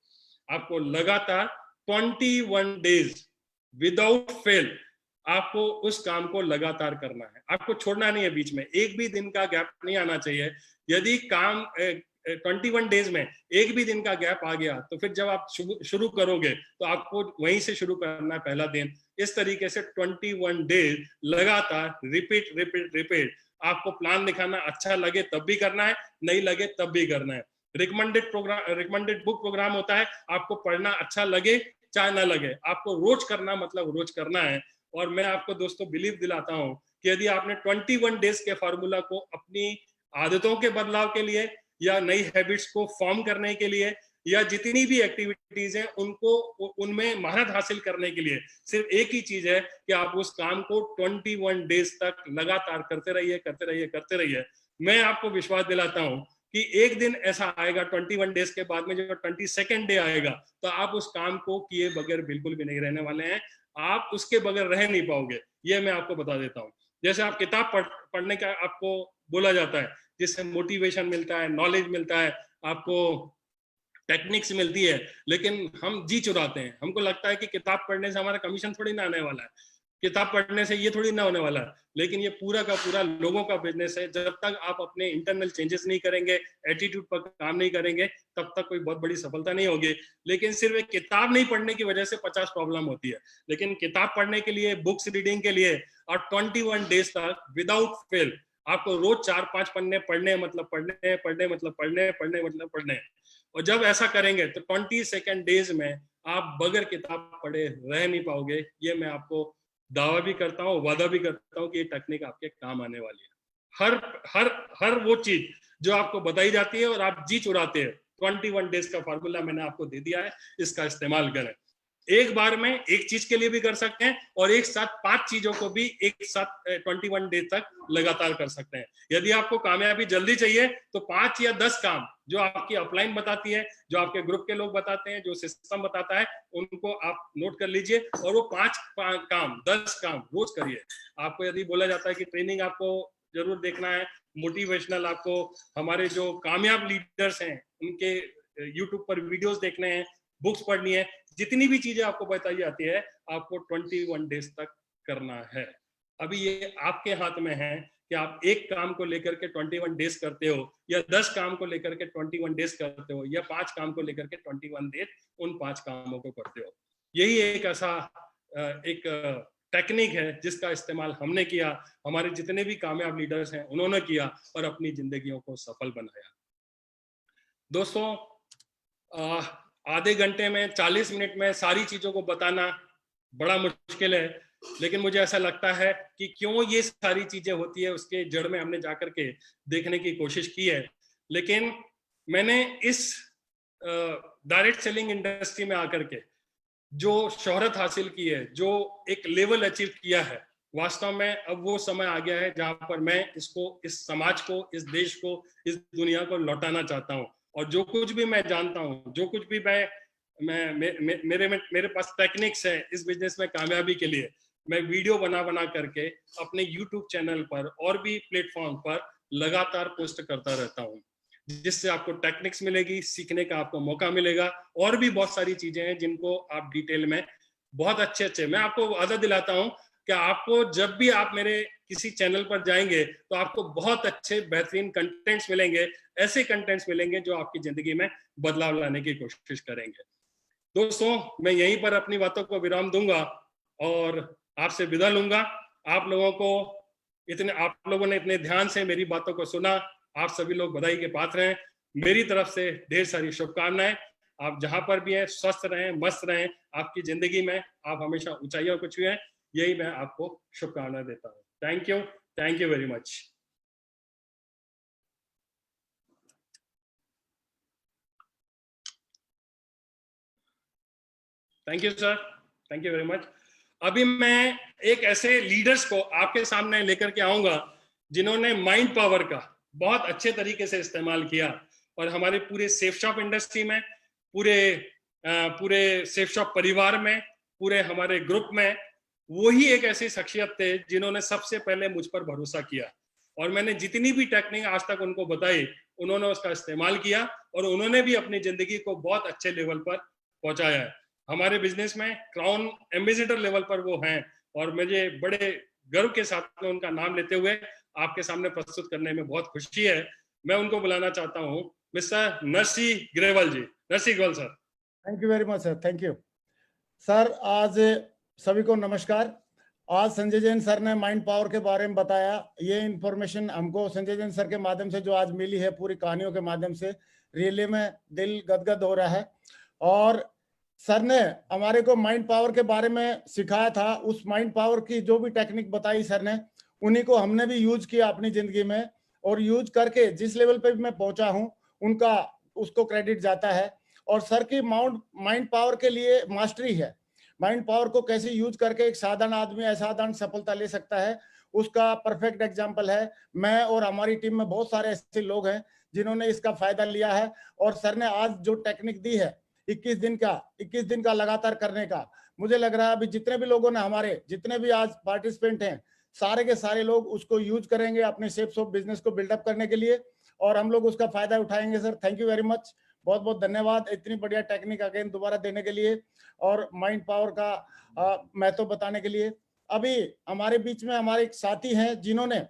आपको लगातार 21 डेज विदाउट फेल आपको उस काम को लगातार करना है। आपको छोड़ना नहीं है, बीच में एक भी दिन का गैप नहीं आना चाहिए। यदि काम 21 डेज में एक भी दिन का गैप आ गया तो फिर जब आप शुरू करोगे तो आपको वहीं से शुरू करना है, पहला दिन। इस तरीके से 21 डेज लगातार रिपीट। आपको प्लान दिखाना अच्छा लगे तब भी करना है, नहीं लगे तब भी करना है। रिकमेंडेड बुक प्रोग्राम होता है, आपको पढ़ना अच्छा लगे चाहे ना लगे, आपको रोज करना मतलब रोज करना है। और मैं आपको दोस्तों बिलीव दिलाता हूं कि यदि आपने 21 डेज के फार्मूला को अपनी आदतों के बदलाव के लिए या नई हैबिट्स को फॉर्म करने के लिए या जितनी भी एक्टिविटीज हैं उनको उनमें महारत हासिल करने के लिए सिर्फ एक ही चीज है कि आप उस काम को 21 डेज तक लगातार करते रहिए। मैं आपको विश्वास दिलाता हूं कि एक दिन ऐसा आएगा 21 डेज के बाद में, जो 22nd डे आएगा, तो आप उस काम को किए बगैर बिल्कुल भी नहीं रहने वाले हैं, आप उसके बगैर रह नहीं पाओगे, ये मैं आपको बता देता हूँ। जैसे आप किताब पढ़ने का आपको बोला जाता है जिससे मोटिवेशन मिलता है, नॉलेज मिलता है, आपको टेक्निक्स मिलती है, लेकिन हम जी चुराते हैं। हमको लगता है कि किताब पढ़ने से हमारा कमीशन थोड़ी ना आने वाला है, किताब पढ़ने से ये थोड़ी ना होने वाला है, लेकिन ये पूरा का पूरा लोगों का बिजनेस है। जब तक आप अपने इंटरनल चेंजेस नहीं करेंगे, एटीट्यूड पर काम नहीं करेंगे, तब तक कोई बहुत बड़ी सफलता नहीं होगी। लेकिन सिर्फ एक किताब नहीं पढ़ने की वजह से 50 प्रॉब्लम होती है, लेकिन किताब पढ़ने के लिए, बुक्स रीडिंग के लिए और 21 डेज तक विदाउट फेल आपको रोज 4-5 पन्ने पढ़ने मतलब पढ़ने। और जब ऐसा करेंगे तो 22nd डेज में आप बगैर किताब पढ़े रह नहीं पाओगे। ये मैं आपको दावा भी करता हूँ, वादा भी करता हूँ कि ये टेक्निक आपके काम आने वाली है। हर हर हर वो चीज जो आपको बताई जाती है और आप जी चुराते हैं, 21 डेज का फार्मूला मैंने आपको दे दिया है, इसका इस्तेमाल करें। एक बार में एक चीज के लिए भी कर सकते हैं और एक साथ 5 चीजों को भी एक साथ 21 डेज तक लगातार कर सकते हैं। यदि आपको कामयाबी जल्दी चाहिए तो 5 या 10 काम जो आपकी अपलाइन बताती है, जो आपके ग्रुप के लोग बताते हैं, जो सिस्टम बताता है, उनको आप नोट कर लीजिए और वो 5 काम 10 काम रोज करिए। आपको यदि बोला जाता है कि ट्रेनिंग आपको जरूर देखना है, मोटिवेशनल आपको हमारे जो कामयाब लीडर्स हैं उनके यूट्यूब पर वीडियोस देखने हैं, बुक्स पढ़नी है, जितनी भी चीजें आपको बताई जाती है आपको 21 डेज तक करना है। अभी ये आपके हाथ में है कि आप एक काम को लेकर के 21 डेज करते हो या 10 काम को लेकर के 21 डेज करते हो या 5 काम को लेकर के 21 डेज उन 5 कामों को करते हो। यही एक ऐसा एक टेक्निक है जिसका इस्तेमाल हमने किया, हमारे जितने भी कामयाब लीडर्स हैं उन्होंने किया और अपनी जिंदगियों को सफल बनाया। दोस्तों, आधे घंटे में 40 मिनट में सारी चीजों को बताना बड़ा मुश्किल है, लेकिन मुझे ऐसा लगता है कि क्यों ये सारी चीजें होती है उसके जड़ में हमने जाकर के देखने की कोशिश की है। लेकिन मैंने इस डायरेक्ट सेलिंग इंडस्ट्री में आकर के जो शोहरत हासिल की है, जो एक लेवल अचीव किया है, वास्तव में अब वो समय आ गया है जहां पर मैं इसको, इस समाज को, इस देश को, इस दुनिया को लौटाना चाहता हूं। और जो कुछ भी मैं जानता हूं, जो कुछ भी मेरे पास टेक्निक्स है इस बिजनेस में कामयाबी के लिए, मैं वीडियो बना करके अपने यूट्यूब चैनल पर और भी प्लेटफॉर्म पर लगातार पोस्ट करता रहता हूं, जिससे आपको टेक्निक्स मिलेगी, सीखने का आपको मौका मिलेगा। और भी बहुत सारी चीजें हैं जिनको आप डिटेल में बहुत अच्छे मैं आपको वादा दिलाता हूं कि आपको जब भी आप मेरे किसी चैनल पर जाएंगे तो आपको बहुत अच्छे बेहतरीन कंटेंट्स मिलेंगे, ऐसे कंटेंट्स मिलेंगे जो आपकी जिंदगी में बदलाव लाने की कोशिश करेंगे। दोस्तों, मैं यहीं पर अपनी बातों को विराम दूंगा और आपसे विदा लूंगा। आप लोगों ने इतने ध्यान से मेरी बातों को सुना, आप सभी लोग बधाई के पात्र हैं। मेरी तरफ से ढेर सारी शुभकामनाएं। आप जहां पर भी हैं स्वस्थ रहें, मस्त रहें, आपकी जिंदगी में आप हमेशा ऊंचाइयों को छुएं, यही मैं आपको शुभकामनाएं देता हूं। Thank you very much. Thank you sir, thank you very much. अभी मैं एक ऐसे लीडर्स को आपके सामने लेकर के आऊंगा जिन्होंने माइंड पावर का बहुत अच्छे तरीके से इस्तेमाल किया और हमारे पूरे सेफ शॉप इंडस्ट्री में, पूरे सेफ शॉप परिवार में, पूरे हमारे ग्रुप में वही एक ऐसी शख्सियत थे जिन्होंने सबसे पहले मुझ पर भरोसा किया और मैंने जितनी भी टेक्निक आज तक उनको बताई उन्होंने उसका इस्तेमाल किया और उन्होंने भी अपनी जिंदगी को बहुत अच्छे लेवल पर पहुंचाया है। हमारे बिजनेस में क्राउन एम्बेसडर लेवल पर वो हैं और मुझे बड़े गर्व के साथ में उनका नाम लेते हुए आपके सामने प्रस्तुत करने में बहुत खुशी है। मैं उनको बुलाना चाहता हूं, mister Narsi Grewal ji. Narsi Grewal sir. Thank you very much sir, thank you sir. आज सभी को नमस्कार। आज संजय जैन सर ने माइंड पावर के बारे में बताया। ये इंफॉर्मेशन हमको संजय जैन सर के माध्यम से जो आज मिली है, पूरी कहानियों के माध्यम से, रियली में दिल गदगद हो रहा है। और सर ने हमारे को माइंड पावर के बारे में सिखाया था। उस माइंड पावर की जो भी टेक्निक बताई सर ने, उन्हीं को हमने भी यूज किया अपनी जिंदगी में और यूज करके जिस लेवल पे भी मैं पहुंचा हूं उनका उसको क्रेडिट जाता है। और सर की माइंड पावर के लिए मास्टरी है। माइंड पावर को कैसे यूज करके एक साधारण आदमी असाधारण सफलता ले सकता है, उसका परफेक्ट एग्जाम्पल है। मैं और हमारी टीम में बहुत सारे ऐसे लोग हैं जिन्होंने इसका फायदा लिया है। और सर ने आज जो टेक्निक दी है 21 दिन का लगातार करने का, मुझे लग रहा है अभी जितने भी लोगों ने, हमारे जितने भी आज पार्टिसिपेंट हैं, सारे के सारे लोग उसको यूज करेंगे अपने शेप्स ऑफ बिजनेस को बिल्डअप करने के लिए और हम लोग उसका फायदा उठाएंगे। Sir thank you very much, बहुत बहुत धन्यवाद इतनी बढ़िया टेक्निक अगेन दोबारा देने के लिए और माइंड पावर का महत्व बताने के लिए। अभी हमारे बीच में हमारे एक साथी हैं जिन्होंने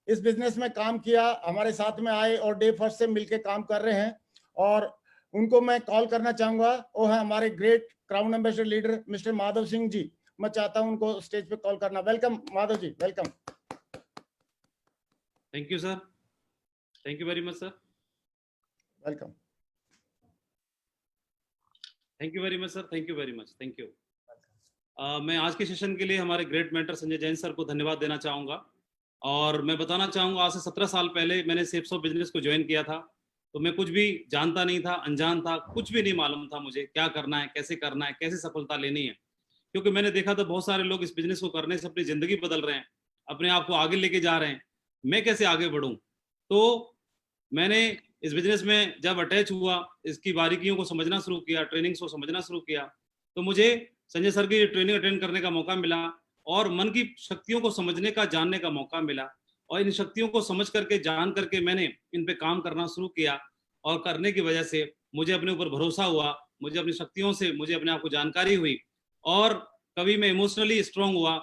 इस बिजनेस में काम किया, हमारे साथ में आए और डे फर्स्ट से मिलकर काम कर रहे हैं और उनको मैं कॉल करना चाहूंगा। वो है हमारे great crown ambassador leader mister Madhav Singh ji. मैं चाहता हूं उनको स्टेज पे कॉल करना। Welcome Madhav ji, welcome. Thank you sir, thank you very much sir. Welcome. Thank you very much sir, thank you very much, thank you. मैं आज के सेशन के लिए हमारे great mentor Sanjay Jain sir को धन्यवाद देना चाहूँगा और मैं बताना चाहूँगा, आज से 17 साल पहले मैंने सेप्स ऑफ बिजनेस को ज्वाइन किया था। तो मैं कुछ भी जानता नहीं था, अनजान था, कुछ भी नहीं मालूम था मुझे क्या करना है, कैसे सफलता लेनी है। क्योंकि मैंने देखा था बहुत सारे लोग इस बिजनेस को करने से अपनी ज़िंदगी बदल रहे हैं, अपने आप को आगे लेके जा रहे हैं। मैं कैसे आगे बढ़ूँ? तो मैंने इस बिजनेस में जब अटैच हुआ, इसकी बारीकियों को समझना शुरू किया, ट्रेनिंग्स को समझना शुरू किया, तो मुझे संजय सर की ट्रेनिंग अटेंड करने का मौका मिला और मन की शक्तियों को समझने का, जानने का मौका मिला। और इन शक्तियों को समझ करके, जान करके मैंने इन पे काम करना शुरू किया और करने की वजह से मुझे अपने ऊपर भरोसा हुआ, मुझे अपनी शक्तियों से, मुझे अपने आप को जानकारी हुई और कभी मैं इमोशनली स्ट्रांग हुआ,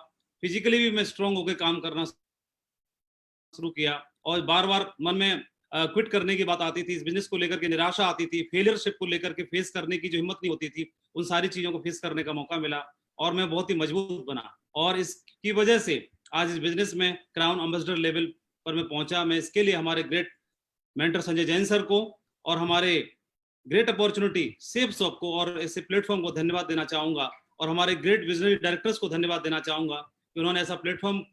फिजिकली भी मैं स्ट्रांग होकर काम करना शुरू किया। और बार बार मन में क्विट करने की बात आती थी, इस बिजनेस को लेकर के निराशा आती थी, फेलियरशिप को लेकर के फेस करने की जो हिम्मत नहीं होती थी, उन सारी चीजों को फेस करने का मौका मिला और मैं बहुत ही मजबूत बना। और इसकी वजह से आज इस बिजनेस में क्राउन एम्बेसडर लेवल पर मैं पहुंचा। मैं इसके लिए हमारे great mentor Sanjay Jain sir को और हमारे ग्रेट अपॉर्चुनिटी सेफ शॉप को और ऐसे प्लेटफॉर्म को धन्यवाद देना चाहूंगा और हमारे ग्रेट विजनरी डायरेक्टर्स को धन्यवाद देना चाहूंगा कि उन्होंने ऐसा प्लेटफॉर्म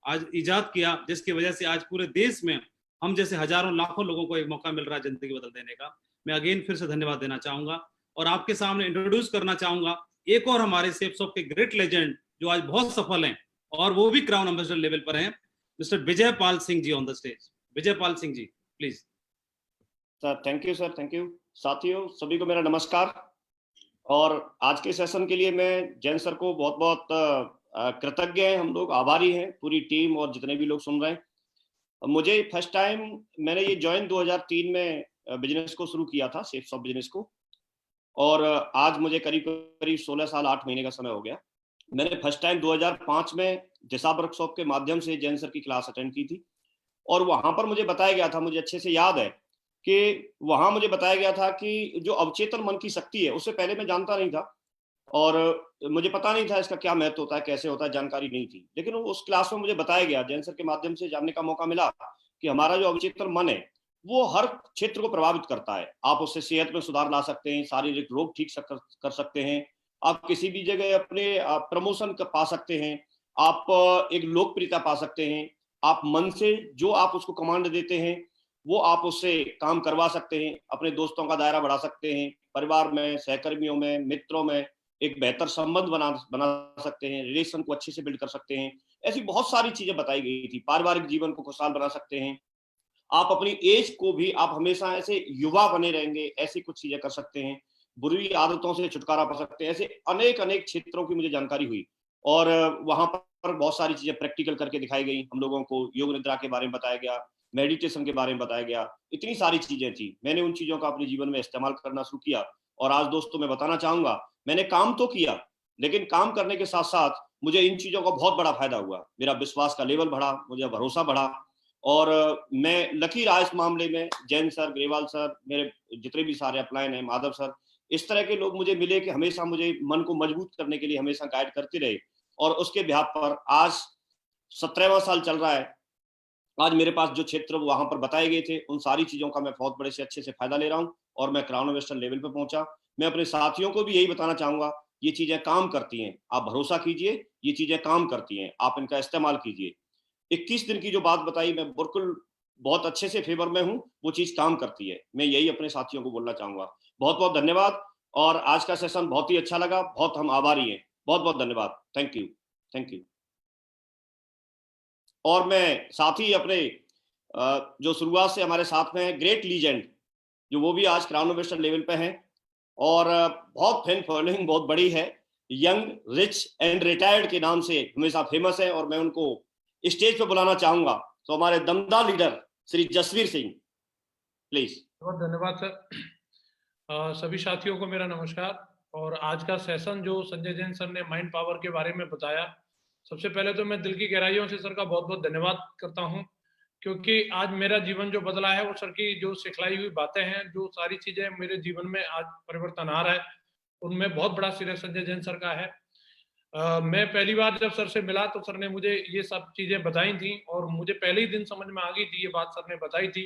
आज इजाद किया, जिसकी वजह से आज पूरे देश में हम जैसे हजारों लाखों लोगों को एक मौका मिल रहा है जिंदगी बदल देने का। मैं अगेन फिर से धन्यवाद देना चाहूंगा और आपके सामने इंट्रोड्यूस करना चाहूंगा एक और हमारे सेफ शॉप के ग्रेट लेजेंड जो आज बहुत सफल हैं और वो भी क्राउन एम्बेसडर लेवल पर हैं, mister Vijay Pal Singh ji on the stage. Vijay Pal Singh ji please. Sir thank you, sir thank you. साथियों सभी को मेरा नमस्कार। और आज के सेशन के लिए मैं जैन सर को बहुत बहुत कृतज्ञ हैं, हम लोग आभारी हैं, पूरी टीम और जितने भी लोग सुन रहे हैं। मुझे फर्स्ट टाइम मैंने ये ज्वाइन 2003 में बिजनेस को शुरू किया था, सेफ शॉप बिजनेस को, और आज मुझे करीब करीब 16 साल 8 महीने का समय हो गया। मैंने फर्स्ट टाइम 2005 में जैसा वर्कशॉप के माध्यम से जैन सर की क्लास अटेंड की थी और वहां पर मुझे बताया गया था, मुझे अच्छे से याद है कि वहां मुझे बताया गया था कि जो अवचेतन मन की शक्ति है, उससे पहले मैं जानता नहीं था और मुझे पता नहीं था इसका क्या महत्व होता है, कैसे होता है, जानकारी नहीं थी। लेकिन उस क्लास में मुझे बताया गया, जैन सर के माध्यम से जानने का मौका मिला कि हमारा जो अवचेतन मन है वो हर क्षेत्र को प्रभावित करता है। आप उससे सेहत में सुधार ला सकते हैं, शारीरिक रोग ठीक कर सकते हैं, आप किसी भी जगह अपने प्रमोशन पा सकते हैं, आप एक लोकप्रियता पा सकते हैं, आप मन से जो आप उसको कमांड देते हैं वो आप उससे काम करवा सकते हैं, अपने दोस्तों का दायरा बढ़ा सकते हैं, परिवार में, सहकर्मियों में, मित्रों में एक बेहतर संबंध बना सकते हैं, रिलेशन को अच्छे से बिल्ड कर सकते हैं। ऐसी बहुत सारी चीजें बताई गई थी। पारिवारिक जीवन को खुशहाल बना सकते हैं, आप अपनी एज को भी, आप हमेशा ऐसे युवा बने रहेंगे, ऐसी कुछ चीजें कर सकते हैं, बुरी आदतों से छुटकारा पा सकते हैं। ऐसे अनेक अनेक क्षेत्रों की मुझे जानकारी हुई और वहां पर बहुत सारी चीजें प्रैक्टिकल करके दिखाई गई। हम लोगों को योग निद्रा के बारे में बताया गया, मेडिटेशन के बारे में बताया गया, इतनी सारी चीजें थी। मैंने उन चीजों का अपने जीवन में इस्तेमाल करना शुरू किया और आज दोस्तों मैं बताना चाहूंगा, मैंने काम तो किया लेकिन काम करने के साथ साथ मुझे इन चीजों का बहुत बड़ा फायदा हुआ। मेरा विश्वास का लेवल बढ़ा, मुझे भरोसा बढ़ा और मैं लकी रहा इस मामले में। जैन सर, ग्रेवाल सर, मेरे जितने भी सारे अपलाइन हैं, माधव सर, इस तरह के लोग मुझे मिले कि हमेशा मुझे मन को मजबूत करने के लिए हमेशा गाइड करते रहे और उसके बिहाफ पर आज 17वां साल चल रहा है। आज मेरे पास जो क्षेत्र वहां पर बताए गए थे उन सारी चीजों का मैं बहुत बड़े से अच्छे से फायदा ले रहा हूं और मैं क्राउन एम्बेसडर लेवल पे पहुंचा। मैं अपने साथियों को भी यही बताना चाहूंगा, ये चीजें काम करती हैं, आप भरोसा कीजिए, ये चीजें काम करती हैं, आप इनका इस्तेमाल कीजिए। 21 दिन की जो बात बताई, मैं बिल्कुल बहुत अच्छे से फेवर में हूँ, वो चीज काम करती है। मैं यही अपने साथियों को बोलना चाहूंगा। बहुत बहुत धन्यवाद और आज का सेशन बहुत ही अच्छा लगा, बहुत हम आभारी हैं। बहुत बहुत धन्यवाद, थैंक यू, थैंक यू। और मैं साथ ही अपने जो शुरुआत से हमारे साथ में है ग्रेट लीजेंड, जो वो भी आज क्राउन एम्बेसडर लेवल पे हैं और बहुत फैन फॉलोइंग बहुत बड़ी है, यंग रिच एंड रिटायर्ड के नाम से हमेशा फेमस है और मैं उनको स्टेज पे बुलाना चाहूंगा। तो हमारे दमदार लीडर श्री जसवीर सिंह, प्लीज। बहुत धन्यवाद सर। सभी साथियों को मेरा नमस्कार। और आज का सेशन जो संजय जैन सर ने माइंड पावर के बारे में बताया, सबसे पहले तो मैं दिल की गहराइयों से सर का बहुत बहुत धन्यवाद करता हूं, क्योंकि आज मेरा जीवन जो बदला है वो सर की जो सिखलाई हुई बातें हैं, जो सारी चीजें मेरे जीवन में आज परिवर्तन आ रहा है, उनमें बहुत बड़ा श्रेय संजय जैन सर का है। मैं पहली बार जब सर से मिला तो सर ने मुझे ये सब चीजें बताई थी और मुझे पहले ही दिन समझ में आ गई थी, ये बात सर ने बताई थी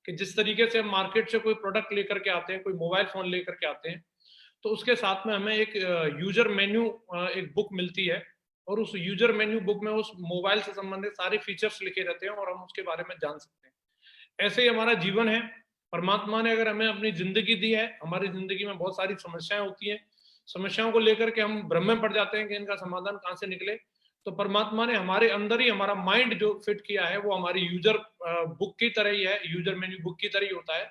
कि जिस तरीके से मार्केट से कोई प्रोडक्ट लेकर के आते हैं, कोई मोबाइल फोन लेकर के आते हैं, तो उसके साथ में हमें एक यूजर मेन्यू, एक बुक मिलती है और उस यूजर मेन्यू बुक में उस मोबाइल से संबंधित सारे फीचर्स लिखे रहते हैं और हम उसके बारे में जान सकते हैं। ऐसे ही हमारा जीवन है। परमात्मा ने अगर हमें अपनी जिंदगी दी है, हमारी जिंदगी में बहुत सारी समस्याएं होती हैं, समस्याओं को लेकर के हम भ्रम में पड़ जाते हैं कि इनका समाधान कहाँ से निकले। तो परमात्मा ने हमारे अंदर ही हमारा माइंड जो फिट किया है वो हमारी यूजर बुक की तरह ही है, यूजर मेन्यू बुक की तरह ही होता है।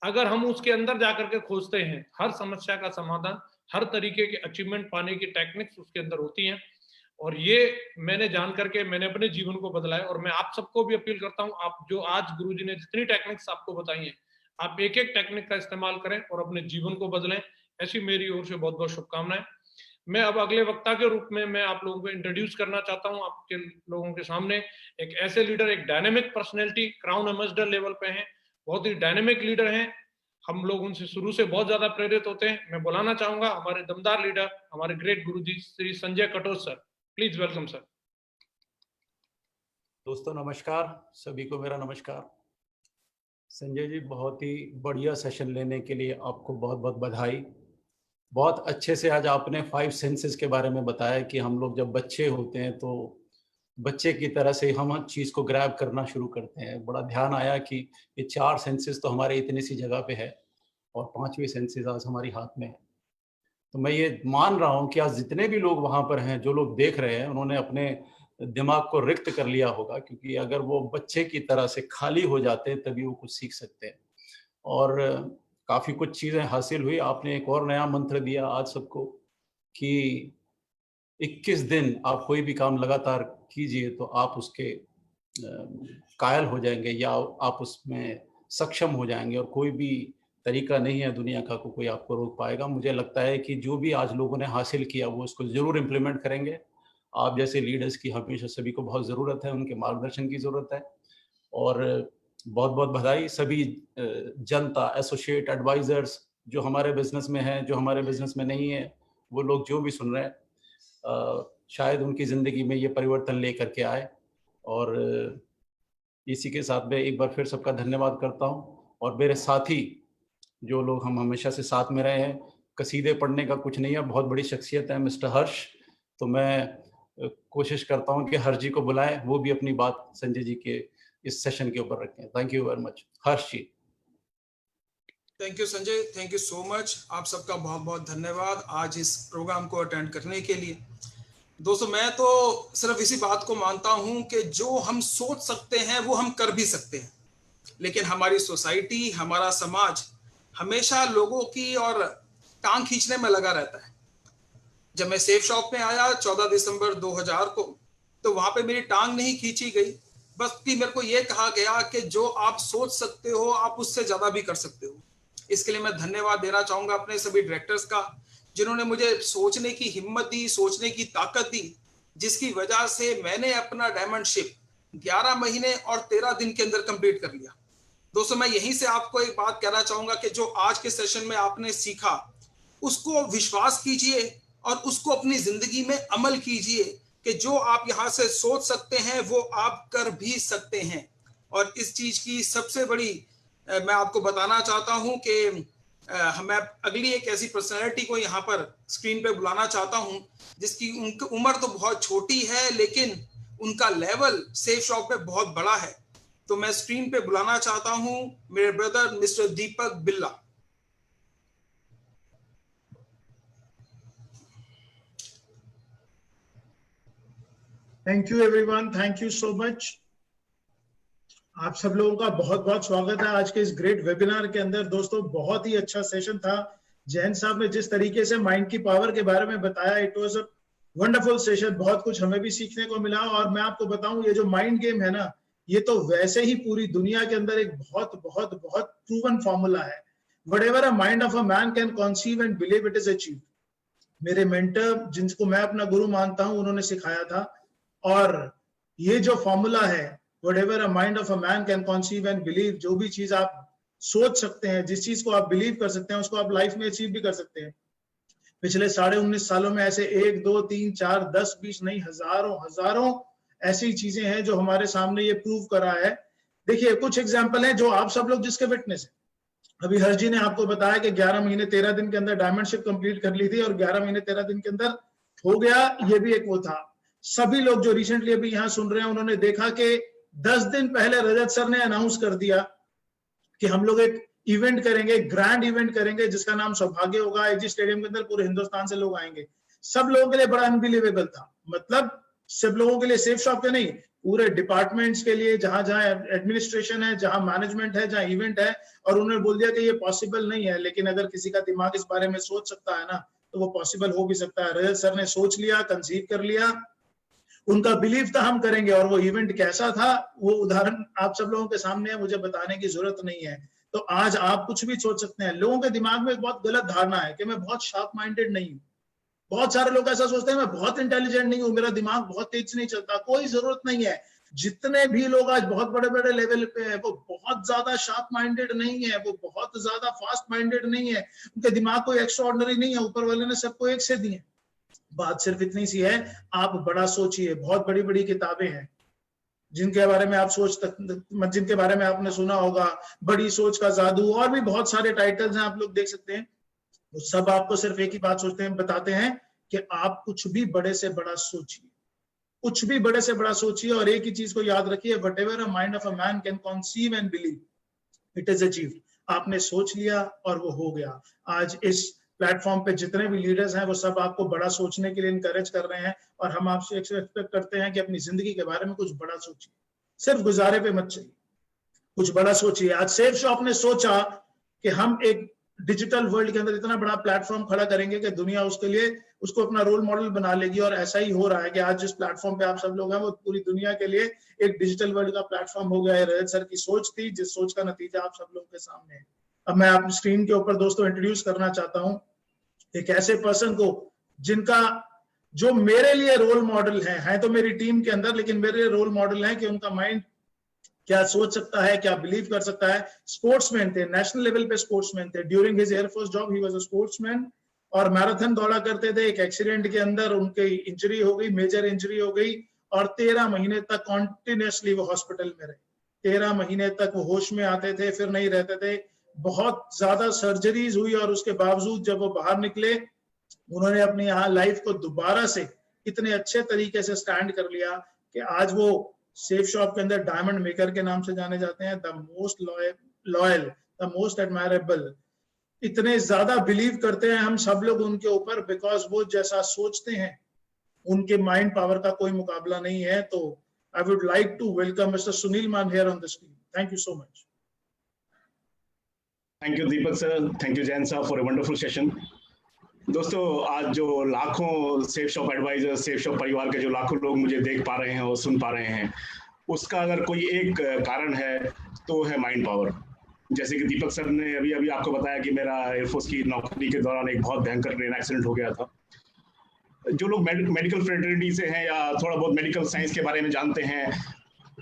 अगर हम उसके अंदर जाकर के खोजते हैं, हर समस्या का समाधान, हर तरीके के अचीवमेंट पाने की टेक्निक्स उसके अंदर होती हैं। और ये मैंने जान करके मैंने अपने जीवन को बदला है। और मैं आप सबको भी अपील करता हूँ, आप जो आज गुरुजी ने जितनी टेक्निक्स आपको बताई हैं, आप एक एक टेक्निक का इस्तेमाल करें और अपने जीवन को बदलें। ऐसी मेरी ओर से बहुत बहुत शुभकामनाएं। मैं अब अगले वक्ता के रूप में मैं आप लोगों को इंट्रोड्यूस करना चाहता हूं आपके लोगों के सामने एक ऐसे लीडर, एक dynamic personality, crown ambassador level पे हैं, बहुत ही डायनेमिक लीडर हैं। हम लोग उनसे शुरू से बहुत ज्यादा प्रेरित होते हैं। मैं बुलाना चाहूंगा हमारे दमदार लीडर, हमारे great Guruji Shri Sanjay Katoch sir. Please welcome sir. दोस्तों नमस्कार, सभी को मेरा नमस्कार। संजय जी, बहुत ही बढ़िया सेशन लेने के लिए आपको बहुत बहुत बधाई। बहुत अच्छे से आज आपने 5 सेंसेस के बारे में बताया कि हम लोग जब बच्चे होते हैं तो बच्चे की तरह से हम हर चीज़ को ग्रैब करना शुरू करते हैं। बड़ा ध्यान आया कि ये 4 सेंसेस तो हमारे इतनी सी जगह पे है और 5वीं सेंसेस आज हमारी हाथ में है। तो मैं ये मान रहा हूँ कि आज जितने भी लोग वहाँ पर हैं, जो लोग देख रहे हैं, उन्होंने अपने दिमाग को रिक्त कर लिया होगा, क्योंकि अगर वो बच्चे की तरह से खाली हो जाते हैं तभी वो कुछ सीख सकते हैं। और काफ़ी कुछ चीज़ें हासिल हुई। आपने एक और नया मंत्र दिया आज सबको कि 21 दिन आप कोई भी काम लगातार कीजिए तो आप उसके कायल हो जाएंगे या आप उसमें सक्षम हो जाएंगे, और कोई भी तरीका नहीं है दुनिया का कोई आपको रोक पाएगा। मुझे लगता है कि जो भी आज लोगों ने हासिल किया वो उसको ज़रूर इम्प्लीमेंट करेंगे। आप जैसे लीडर्स की हमेशा सभी को बहुत ज़रूरत है, उनके मार्गदर्शन की ज़रूरत है। और बहुत बहुत बधाई सभी जनता, एसोसिएट, एडवाइजर्स जो हमारे बिजनेस में हैं, जो हमारे बिजनेस में नहीं है, वो लोग जो भी सुन रहे हैं, शायद उनकी ज़िंदगी में ये परिवर्तन लेकर के आए। और इसी के साथ मैं एक बार फिर सबका धन्यवाद करता हूँ। और मेरे साथी जो लोग हम हमेशा से साथ में रहे हैं, कसीदे पढ़ने का कुछ नहीं है, बहुत बड़ी शख्सियत है मिस्टर हर्ष। तो मैं कोशिश करता हूँ कि हर्ष जी को बुलाएं, वो भी अपनी बात संजय जी के इस सेशन के ऊपर रखें। Thank you very much. Harsh ji. Thank you Sanjay, thank you so much. आप सबका बहुत बहुत धन्यवाद आज इस प्रोग्राम को अटेंड करने के लिए। दोस्तों, मैं तो सिर्फ इसी बात को मानता हूं कि जो हम सोच सकते हैं वो हम कर भी सकते हैं, लेकिन हमारी सोसाइटी, हमारा समाज हमेशा लोगों की और टांग खींचने में लगा रहता है। जब मैं सेफ शॉप में आया 14 दिसंबर 2000 को, तो वहां पे मेरी टांग नहीं खींची गई, बस कि मेरे को ये कहा गया कि जो आप सोच सकते हो आप उससे ज्यादा भी कर सकते हो। इसके लिए मैं धन्यवाद देना चाहूंगा अपने सभी डायरेक्टर्स का, जिन्होंने मुझे सोचने की हिम्मत दी, सोचने की ताकत दी, जिसकी वजह से मैंने अपना डायमंडशिप 11 महीने और 13 दिन के अंदर कंप्लीट कर लिया। दोस्तों, मैं यहीं से आपको एक बात कहना चाहूंगा कि जो आज के सेशन में आपने सीखा उसको विश्वास कीजिए और उसको अपनी जिंदगी में अमल कीजिए कि जो आप यहाँ से सोच सकते हैं वो आप कर भी सकते हैं। और इस चीज की सबसे बड़ी मैं आपको बताना चाहता हूं कि मैं अगली एक ऐसी पर्सनैलिटी को यहाँ पर स्क्रीन पे बुलाना चाहता हूं जिसकी उनकी उम्र तो बहुत छोटी है लेकिन उनका लेवल सेफ शॉप में बहुत बड़ा है। तो मैं स्क्रीन पे बुलाना चाहता हूं मेरे ब्रदर मिस्टर दीपक बिल्ला। Thank you everyone, thank you so much. आप सब लोगों का बहुत बहुत स्वागत है आज के इस ग्रेट वेबिनार के अंदर। दोस्तों, बहुत ही अच्छा सेशन था। जैन साहब ने जिस तरीके से माइंड की पावर के बारे में बताया, it was a wonderful session. बहुत कुछ हमें भी सीखने को मिला। और मैं आपको बताऊं, ये जो माइंड गेम है ना, ये तो वैसे ही पूरी दुनिया के अंदर एक बहुत बहुत बहुत प्रूवन फॉर्मूला है। Whatever a mind of a man can conceive and believe, it is achieved. मेरे मेंटर, जिनको मैं अपना गुरु मानता हूं, उन्होंने सिखाया था। और ये जो फॉर्मूला है, whatever a mind of a man can conceive and believe, जो भी चीज आप सोच सकते हैं, जिस चीज को आप बिलीव कर सकते हैं, उसको आप लाइफ में अचीव भी कर सकते हैं। पिछले 19.5 सालों में ऐसे 1, 2, 3, 4, 10, 20 नहीं, हजारों ऐसी चीजें हैं जो हमारे सामने ये प्रूव करा है। देखिए, कुछ एग्जांपल हैं जो आप सब लोग जिसके विटनेस है। अभी हर्ष जी ने आपको बताया कि 11 महीने 13 दिन के अंदर डायमंडशिप कंप्लीट कर ली थी और 11 महीने 13 दिन के अंदर हो गया, ये भी एक वो था। सभी लोग जो रिसेंटली अभी यहाँ सुन रहे हैं उन्होंने देखा कि 10 दिन पहले रजत सर ने अनाउंस कर दिया कि हम लोग एक इवेंट करेंगे, ग्रैंड इवेंट करेंगे जिसका नाम सौभाग्य होगा। एजी स्टेडियम के अंदर पूरे हिंदुस्तान से लोग आएंगे। सब लोगों के लिए बड़ा अनबिलीवेबल था, मतलब सब लोगों के लिए, सेफ शॉप के नहीं, पूरे डिपार्टमेंट्स के लिए, जहां जहां एडमिनिस्ट्रेशन है, जहां मैनेजमेंट है, जहां इवेंट है, और उन्होंने बोल दिया कि ये पॉसिबल नहीं है। लेकिन अगर किसी का दिमाग इस बारे में सोच सकता है ना, तो वो पॉसिबल हो भी सकता है। रजत सर ने सोच लिया, कंसीव कर लिया, उनका बिलीफ था हम करेंगे, और वो इवेंट कैसा था वो उदाहरण आप सब लोगों के सामने है, मुझे बताने की जरूरत नहीं है। तो आज आप कुछ भी सोच सकते हैं। लोगों के दिमाग में एक बहुत गलत धारणा है कि मैं बहुत शार्प माइंडेड नहीं हूँ। बहुत सारे लोग ऐसा सोचते हैं मैं बहुत इंटेलिजेंट नहीं हूँ, मेरा दिमाग बहुत तेज नहीं चलता। कोई जरूरत नहीं है। जितने भी लोग आज बहुत बड़े बड़े लेवल पे है, वो बहुत ज्यादा शार्प माइंडेड नहीं है, वो बहुत ज्यादा फास्ट माइंडेड नहीं है, उनके दिमाग कोई एक्स्ट्राऑर्डिनरी नहीं है। ऊपर वाले ने सबको एक से दिए। बात सिर्फ इतनी सी है, आप बड़ा सोचिए। बहुत बड़ी बड़ी किताबें हैं जिनके बारे में आप जिनके बारे में आपने सुना होगा, बड़ी सोच का जादू, और भी बहुत सारे टाइटल्स हैं, आप लोग देख सकते हैं। वो सब आपको सिर्फ एक ही बात बताते हैं कि आप कुछ भी बड़े से बड़ा सोचिए, कुछ भी बड़े से बड़ा सोचिए, और एक ही चीज को याद रखिए, whatever a mind of a man can conceive and believe, it is achieved. आपने सोच लिया और वो हो गया। आज इस प्लेटफॉर्म पे जितने भी लीडर्स हैं वो सब आपको बड़ा सोचने के लिए इनकरेज कर रहे हैं, और हम आपसे एक्सपेक्ट करते हैं कि अपनी जिंदगी के बारे में कुछ बड़ा सोचिए। सिर्फ गुजारे पे मत चलिए, कुछ बड़ा सोचिए। आज सेफ शॉप ने सोचा कि हम एक डिजिटल वर्ल्ड के अंदर इतना बड़ा प्लेटफॉर्म खड़ा करेंगे कि दुनिया उसके लिए उसको अपना रोल मॉडल बना लेगी, और ऐसा ही हो रहा है कि आज जिस प्लेटफॉर्म पे आप सब लोग हैं वो पूरी दुनिया के लिए एक डिजिटल वर्ल्ड का प्लेटफॉर्म हो गया है। रजत सर की सोच थी, जिस सोच का नतीजा आप सब लोगों के सामने है। अब मैं आप स्क्रीन के ऊपर दोस्तों इंट्रोड्यूस करना चाहता हूँ एक ऐसे पर्सन को जिनका जो मेरे लिए रोल मॉडल है तो मेरी टीम के अंदर, लेकिन मेरे लिए रोल मॉडल है कि उनका माइंड क्या सोच सकता है, क्या बिलीव कर सकता है। स्पोर्ट्समैन थे, नेशनल लेवल पे स्पोर्ट्समैन थे। During his air force job he was a sportsman, और मैराथन दौड़ा करते थे। एक एक्सीडेंट के अंदर उनकी इंजरी हो गई, मेजर इंजरी हो गई, और 13 महीने तक कॉन्टिन्यूसली वो हॉस्पिटल में रहे। 13 महीने तक वो होश में आते थे, फिर नहीं रहते थे। बहुत ज्यादा सर्जरीज हुई, और उसके बावजूद जब वो बाहर निकले, उन्होंने अपनी यहाँ लाइफ को दोबारा से इतने अच्छे तरीके से स्टैंड कर लिया कि आज वो सेफ शॉप के अंदर डायमंड मेकर के नाम से जाने जाते हैं। The most loyal, the most admirable. इतने ज्यादा बिलीव करते हैं हम सब लोग उनके ऊपर, बिकॉज वो जैसा सोचते हैं उनके माइंड पावर का कोई मुकाबला नहीं है। तो I would like to welcome mister Sunil Maan here on the screen. Thank you so much. Thank you Deepak sir, thank you Jain साहब फॉर ए वंडरफुल सेशन। दोस्तों, आज जो लाखों Safe Shop adviser, Safe Shop परिवार के जो लाखों लोग मुझे देख पा रहे हैं और सुन पा रहे हैं, उसका अगर कोई एक कारण है तो है माइंड पावर। जैसे कि दीपक सर ने अभी अभी आपको बताया कि मेरा एयरफोर्स की नौकरी के दौरान एक बहुत भयंकर ट्रेन एक्सीडेंट हो गया था। जो लोग मेडिकल फ्रेटर्निटी से हैं या थोड़ा बहुत मेडिकल साइंस के बारे में जानते हैं,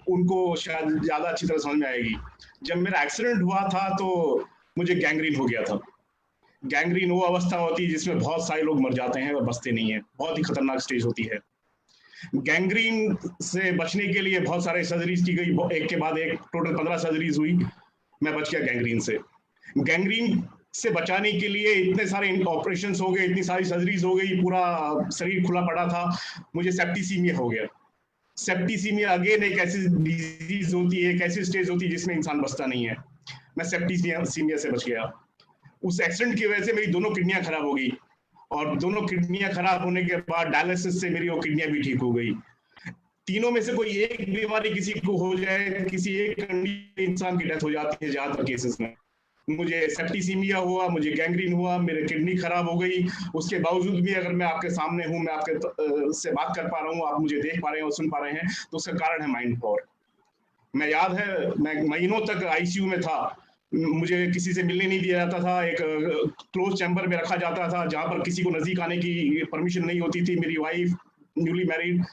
उनको शायद ज़्यादा अच्छी तरह समझ में आएगी। जब मेरा एक्सीडेंट हुआ था तो मुझे गैंग्रीन हो गया था। गैंग्रीन वो अवस्था होती है जिसमें बहुत सारे लोग मर जाते हैं और बचते नहीं है। बहुत ही खतरनाक स्टेज होती है। गैंग्रीन से बचने के लिए बहुत सारे सर्जरीज की गई, एक के बाद एक, टोटल 15 सर्जरीज हुई। मैं बच गया गैंग्रीन से। गैंग्रीन से बचाने के लिए इतने सारे ऑपरेशंस हो गए, इतनी सारी सर्जरीज हो गई, पूरा शरीर खुला पड़ा था। मुझे सेप्टिसीमिया हो गया। सेप्टिसीमिया अगेन एक ऐसी डिजीज होती है, एक ऐसी स्टेज होती है जिसमें इंसान बचता नहीं है। मैं सेप्टिसीमिया से बच गया। उस एक्सीडेंट की वजह से मेरी दोनों किडनियां खराब हो गई, और दोनों किडनियां खराब होने के बाद डायलिसिस से मेरी वो किडनियां भी ठीक हो गई। तीनों में से कोई एक बीमारी किसी को हो जाए, किसी एक कंडीशन इंसान की डेथ हो जाती है ज्यादातर केसेस में। मुझे सेप्टिसीमिया हुआ, मुझे गैंग्रीन हुआ, मेरे किडनी खराब हो गई। उसके बावजूद भी अगर मैं आपके सामने हूँ, मैं आपके से बात कर पा रहा हूँ, आप मुझे देख पा रहे हैं और सुन पा रहे हैं, तो उसका कारण है माइंड पावर। मैं याद है, मैं महीनों तक आईसीयू में था। मुझे किसी से मिलने नहीं दिया जाता था। एक क्लोज चैम्बर में रखा जाता था जहां पर किसी को नजदीक आने की परमिशन नहीं होती थी। मेरी वाइफ न्यूली मैरिड,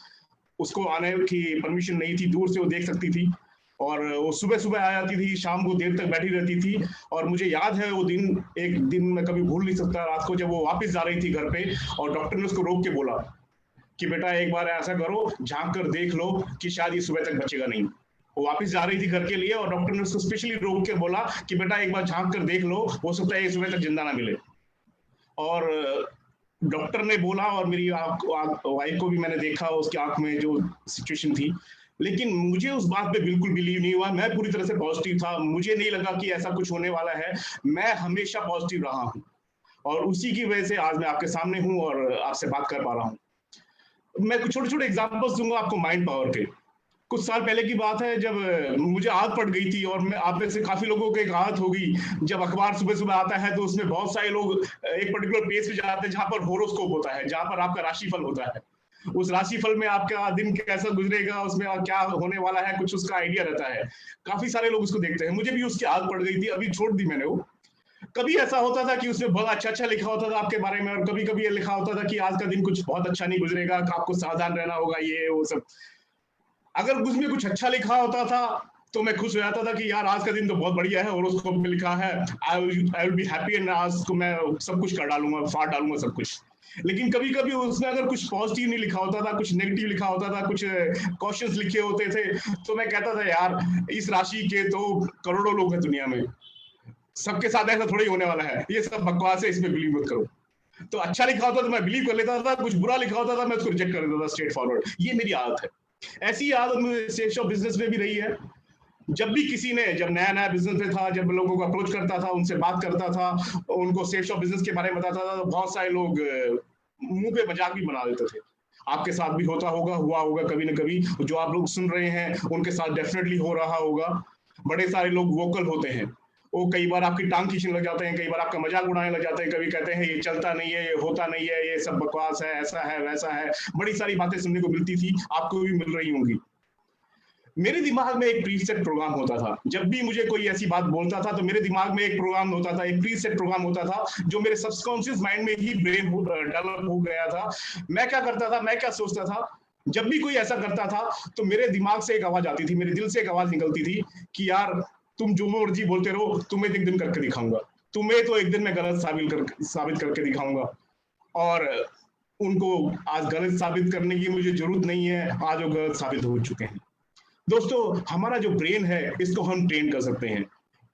उसको आने की परमिशन नहीं थी। दूर से वो देख सकती थी, और वो सुबह सुबह आ जाती थी, शाम को देर तक बैठी रहती थी। और मुझे याद है वो दिन, एक दिन मैं कभी भूल नहीं सकता, रात को जब वो वापस जा रही थी घर पे, और डॉक्टर ने उसको रोक के बोला कि बेटा एक बार ऐसा करो, झांक कर देख लो कि शायद ये सुबह तक बचेगा नहीं। वो वापस जा रही थी घर के लिए, और डॉक्टर ने उसको स्पेशली रोक के बोला कि बेटा एक बार झांक कर देख लो, हो सकता है ये सुबह तक जिंदा ना मिले। और डॉक्टर ने बोला और मेरी वाइफ को भी मैंने देखा, उसकी आंख में जो सिचुएशन थी, लेकिन मुझे उस बात पे बिल्कुल बिलीव नहीं हुआ। मैं पूरी तरह से पॉजिटिव था, मुझे नहीं लगा कि ऐसा कुछ होने वाला है। मैं हमेशा पॉजिटिव रहा हूँ और उसी की वजह से आज मैं आपके सामने हूँ और आपसे बात कर पा रहा हूँ। मैं कुछ छोटे छोटे एग्जांपल्स दूंगा आपको माइंड पावर के। कुछ साल पहले की बात है जब मुझे आदत पड़ गई थी, और मैं आप में से काफी लोगों को एक आदत होगी, जब अखबार सुबह सुबह आता है तो उसमें बहुत सारे लोग एक पर्टिकुलर पेज पे जाते हैं जहां पर होरोस्कोप होता है, जहां पर आपका राशिफल होता है। उस राशिफल में आपका दिन कैसा गुजरेगा, उसमें क्या होने वाला है, कुछ उसका आइडिया रहता है। काफी सारे लोग उसको देखते हैं, मुझे भी उसकी आदत पड़ गई थी, अभी छोड़ दी मैंने वो। कभी ऐसा होता था कि उसमें बहुत अच्छा अच्छा लिखा होता था आपके बारे में, और कभी कभी ये लिखा होता था कि आज का दिन कुछ बहुत अच्छा नहीं गुजरेगा, आपको सावधान रहना होगा, ये वो सब। अगर उसमें कुछ अच्छा लिखा होता था तो मैं खुश हो जाता था कि यार आज का दिन तो बहुत बढ़िया है, और उसको में लिखा है I will be happy, and आज को मैं सब कुछ कर डालूंगा, फाड़ डालूंगा सब कुछ। लेकिन कभी कभी उसमें अगर कुछ पॉजिटिव नहीं लिखा होता था, कुछ नेगेटिव लिखा होता था, कुछ क्वेश्चंस लिखे होते थे, तो मैं कहता था यार इस राशि के तो करोड़ों लोग हैं दुनिया में, सबके साथ ऐसा थोड़ा ही होने वाला है, ये सब बकवास है, इसमें बिलीव मत करो। तो अच्छा लिखा होता तो मैं बिलीव कर लेता था, कुछ बुरा लिखा होता था मैं उसको रिजेक्ट कर देता था स्ट्रेट फॉरवर्ड। ये मेरी आदत है। ऐसी आदत मुझे सेल्स ऑफ बिजनेस में भी रही है। जब भी किसी ने, जब नया नया बिजनेस में था, जब लोगों को अप्रोच करता था, उनसे बात करता था, उनको सेल्स ऑफ बिजनेस के बारे में बताता था, तो बहुत सारे लोग मुंह पे मजाक भी बना देते थे। आपके साथ भी होता होगा, हुआ होगा कभी ना कभी, जो आप लोग सुन रहे हैं उनके साथ डेफिनेटली हो रहा होगा। बड़े सारे लोग वोकल होते हैं, वो कई बार आपकी टांग खींचने लग जाते हैं, कई बार आपका मजाक उड़ाने लग जाते हैं, कभी कहते हैं ये चलता नहीं है, ये होता नहीं है, ये सब बकवास है, ऐसा है वैसा है। बड़ी सारी बातें सुनने को मिलती थी, आपको भी मिल रही होंगी। मेरे दिमाग में एक प्रीसेट प्रोग्राम होता था। जब भी मुझे कोई ऐसी बात बोलता था तो मेरे दिमाग में एक प्रोग्राम होता था, एक प्रीसेट प्रोग्राम होता था, जो मेरे सबकॉन्शियस माइंड में ही ब्रेन डेवलप हो गया था। मैं क्या करता था, मैं क्या सोचता था, जब भी कोई ऐसा करता था तो मेरे दिमाग से एक आवाज आती थी, मेरे दिल से एक आवाज निकलती थी कि यार तुम जो मर्जी बोलते रहो, तुम्हें एक दिन करके दिखाऊंगा, तुम्हें तो एक दिन मैं गलत साबित करके दिखाऊंगा। और उनको आज गलत साबित करने की मुझे जरूरत नहीं है, आज वो गलत साबित हो चुके हैं। दोस्तों, हमारा जो ब्रेन है इसको हम ट्रेन कर सकते हैं,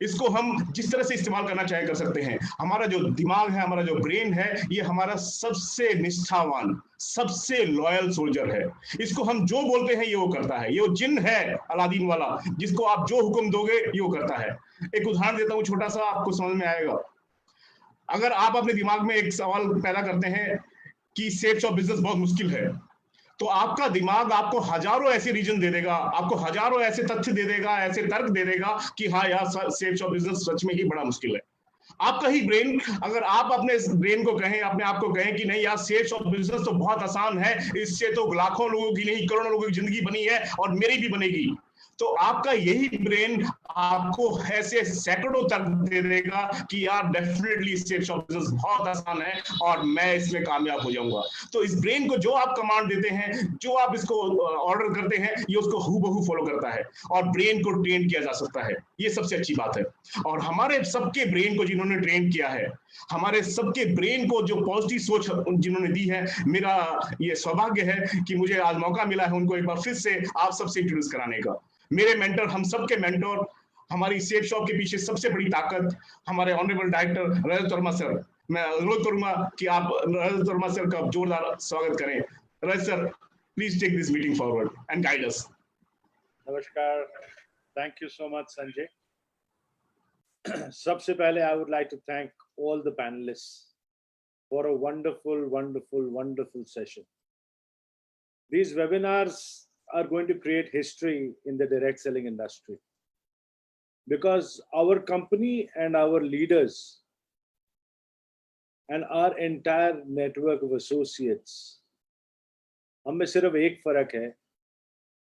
इसको हम जिस तरह से इस्तेमाल करना चाहे कर सकते हैं। हमारा जो दिमाग है, हमारा जो ब्रेन है, ये हमारा सबसे निष्ठावान, सबसे लॉयल सोल्जर है। इसको हम जो बोलते हैं ये वो करता है। ये वो जिन है अलादीन वाला, जिसको आप जो हुक्म दोगे ये वो करता है। एक उदाहरण देता हूँ छोटा सा, आपको समझ में आएगा। अगर आप अपने दिमाग में एक सवाल पैदा करते हैं कि सेल्स ऑफ बिजनेस बहुत मुश्किल है, तो आपका दिमाग आपको हजारों ऐसे रीजन दे देगा, आपको हजारों ऐसे तथ्य दे देगा, ऐसे तर्क दे देगा कि हाँ यार सेल्स ऑफ बिजनेस सच में ही बड़ा मुश्किल है। आपका ही ब्रेन, अगर आप अपने ब्रेन को कहें, अपने आप को कहें कि नहीं यार सेल्स ऑफ बिजनेस तो बहुत आसान है, इससे तो लाखों लोगों की नहीं करोड़ों लोगों की जिंदगी बनी है और मेरी भी बनेगी, तो आपका यही ब्रेन आपको ऐसे सैकड़ों तक दे देगा कि यार डेफिनेटली सेल्स ऑफ बिजनेस बहुत आसान है और मैं इसमें कामयाब हो जाऊंगा। तो इस ब्रेन को जो आप कमांड देते हैं, जो आप इसको ऑर्डर करते हैं, ये उसको हूबहू फॉलो करता है और ब्रेन को ट्रेन किया जा सकता है। ये सबसे अच्छी बात है। और हमारे सबके ब्रेन को जिन्होंने ट्रेन किया है, हमारे सबके ब्रेन को जो पॉजिटिव सोच जिन्होंने दी है, मेरा ये सौभाग्य है कि मुझे आज मौका मिला है उनको एक बार फिर से आप सबसे इंट्रोड्यूस कराने का। मेरे मेंटर, हम सबके मेंटर, हमारी सेफ शॉप के पीछे सबसे बड़ी ताकत हमारे ऑनरेबल डायरेक्टर रजत वर्मा सर। मैं अनुरोध करूंगा कि आप रजत वर्मा सर का जोरदार स्वागत करें। Rajat sir, please take this meeting forward and guide us. नमस्कार, thank you so much Sanjay. सबसे पहले I would like to thank all the panelists for a wonderful session. These webinars are going to create history in the direct selling industry because our company and our leaders and our entire network of associates, हम में सिर्फ एक फर्क है,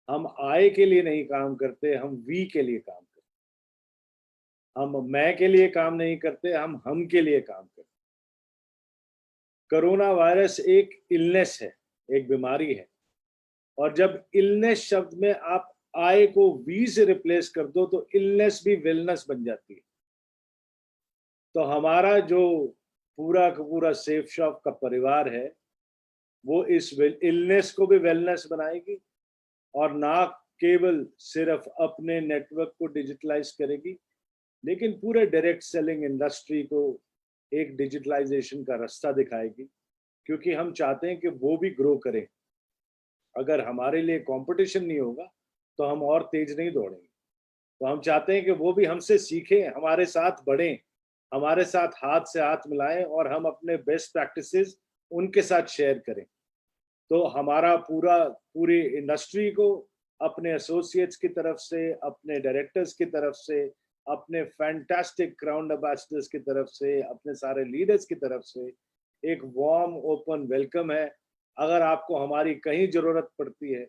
हम आय के लिए नहीं काम करते, हम वी के लिए काम करते। हम मैं के लिए काम नहीं करते, हम के लिए काम करते। कोरोना वायरस एक इलनेस है, एक बीमारी है, और जब इलनेस शब्द में आप आय को वी से रिप्लेस कर दो तो इलनेस भी वेलनेस बन जाती है। तो हमारा जो पूरा का पूरा सेफ शॉप का परिवार है वो इस इलनेस को भी वेलनेस बनाएगी और ना केवल सिर्फ अपने नेटवर्क को डिजिटलाइज करेगी, लेकिन पूरे डायरेक्ट सेलिंग इंडस्ट्री को एक डिजिटलाइजेशन का रास्ता दिखाएगी। क्योंकि हम चाहते हैं कि वो भी ग्रो करें। अगर हमारे लिए कंपटीशन नहीं होगा तो हम और तेज नहीं दौड़ेंगे। तो हम चाहते हैं कि वो भी हमसे सीखें, हमारे साथ बढ़ें, हमारे साथ हाथ से हाथ मिलाएं और हम अपने बेस्ट प्रैक्टिसेस उनके साथ शेयर करें। तो हमारा पूरी इंडस्ट्री को अपने एसोसिएट्स की तरफ से, अपने डायरेक्टर्स की तरफ से, अपने फैंटास्टिक क्राउन एम्बेसडर्स की तरफ से, अपने सारे लीडर्स की तरफ से एक वार्म ओपन वेलकम है। अगर आपको हमारी कहीं जरूरत पड़ती है,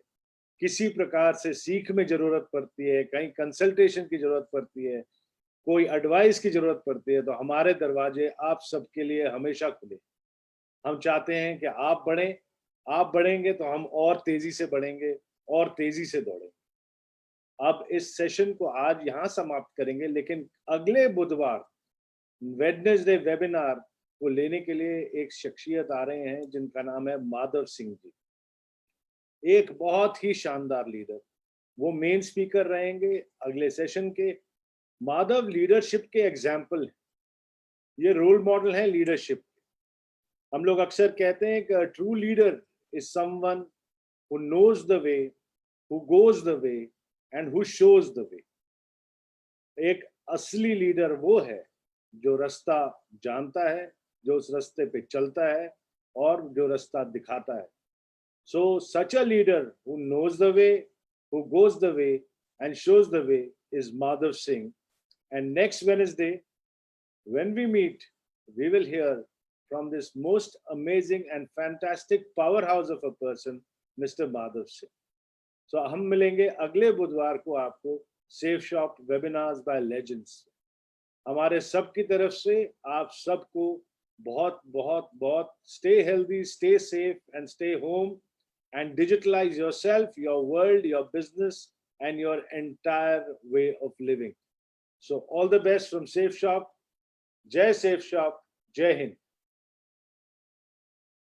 किसी प्रकार से सीख में जरूरत पड़ती है, कहीं कंसल्टेशन की जरूरत पड़ती है, कोई एडवाइस की जरूरत पड़ती है, तो हमारे दरवाजे आप सबके लिए हमेशा खुले। हम चाहते हैं कि आप बढ़ें, आप बढ़ेंगे तो हम और तेजी से बढ़ेंगे और तेजी से दौड़ेंगे। अब इस सेशन को आज यहाँ समाप्त करेंगे, लेकिन अगले बुधवार वेडनेसडे वेबिनार को लेने के लिए एक शख्सियत आ रहे हैं जिनका नाम है माधव सिंह जी। एक बहुत ही शानदार लीडर, वो मेन स्पीकर रहेंगे अगले सेशन के। माधव लीडरशिप के एग्जाम्पल हैं, ये रोल मॉडल है लीडरशिप। हम लोग अक्सर कहते हैं कि true leader is someone who knows the way, who goes the way and who shows the way. एक असली लीडर वो है जो रास्ता जानता है, जो उस रास्ते पे चलता है और जो रास्ता दिखाता है। So such a leader who knows the way, who goes the way and shows the way is Madhav Singh. And next Wednesday, when we meet, we will hear from this most amazing and fantastic powerhouse of a person, Mr. Madhav Singh. So हम मिलेंगे अगले बुधवार को आपको Safe Shop webinars by legends. हमारे सब की तरफ से आप सबको बहुत बहुत बहुत stay healthy, stay safe and stay home and digitalize yourself, your world, your business and your entire way of living. So all the best from Safe Shop. Jai Safe Shop. Jai Hind.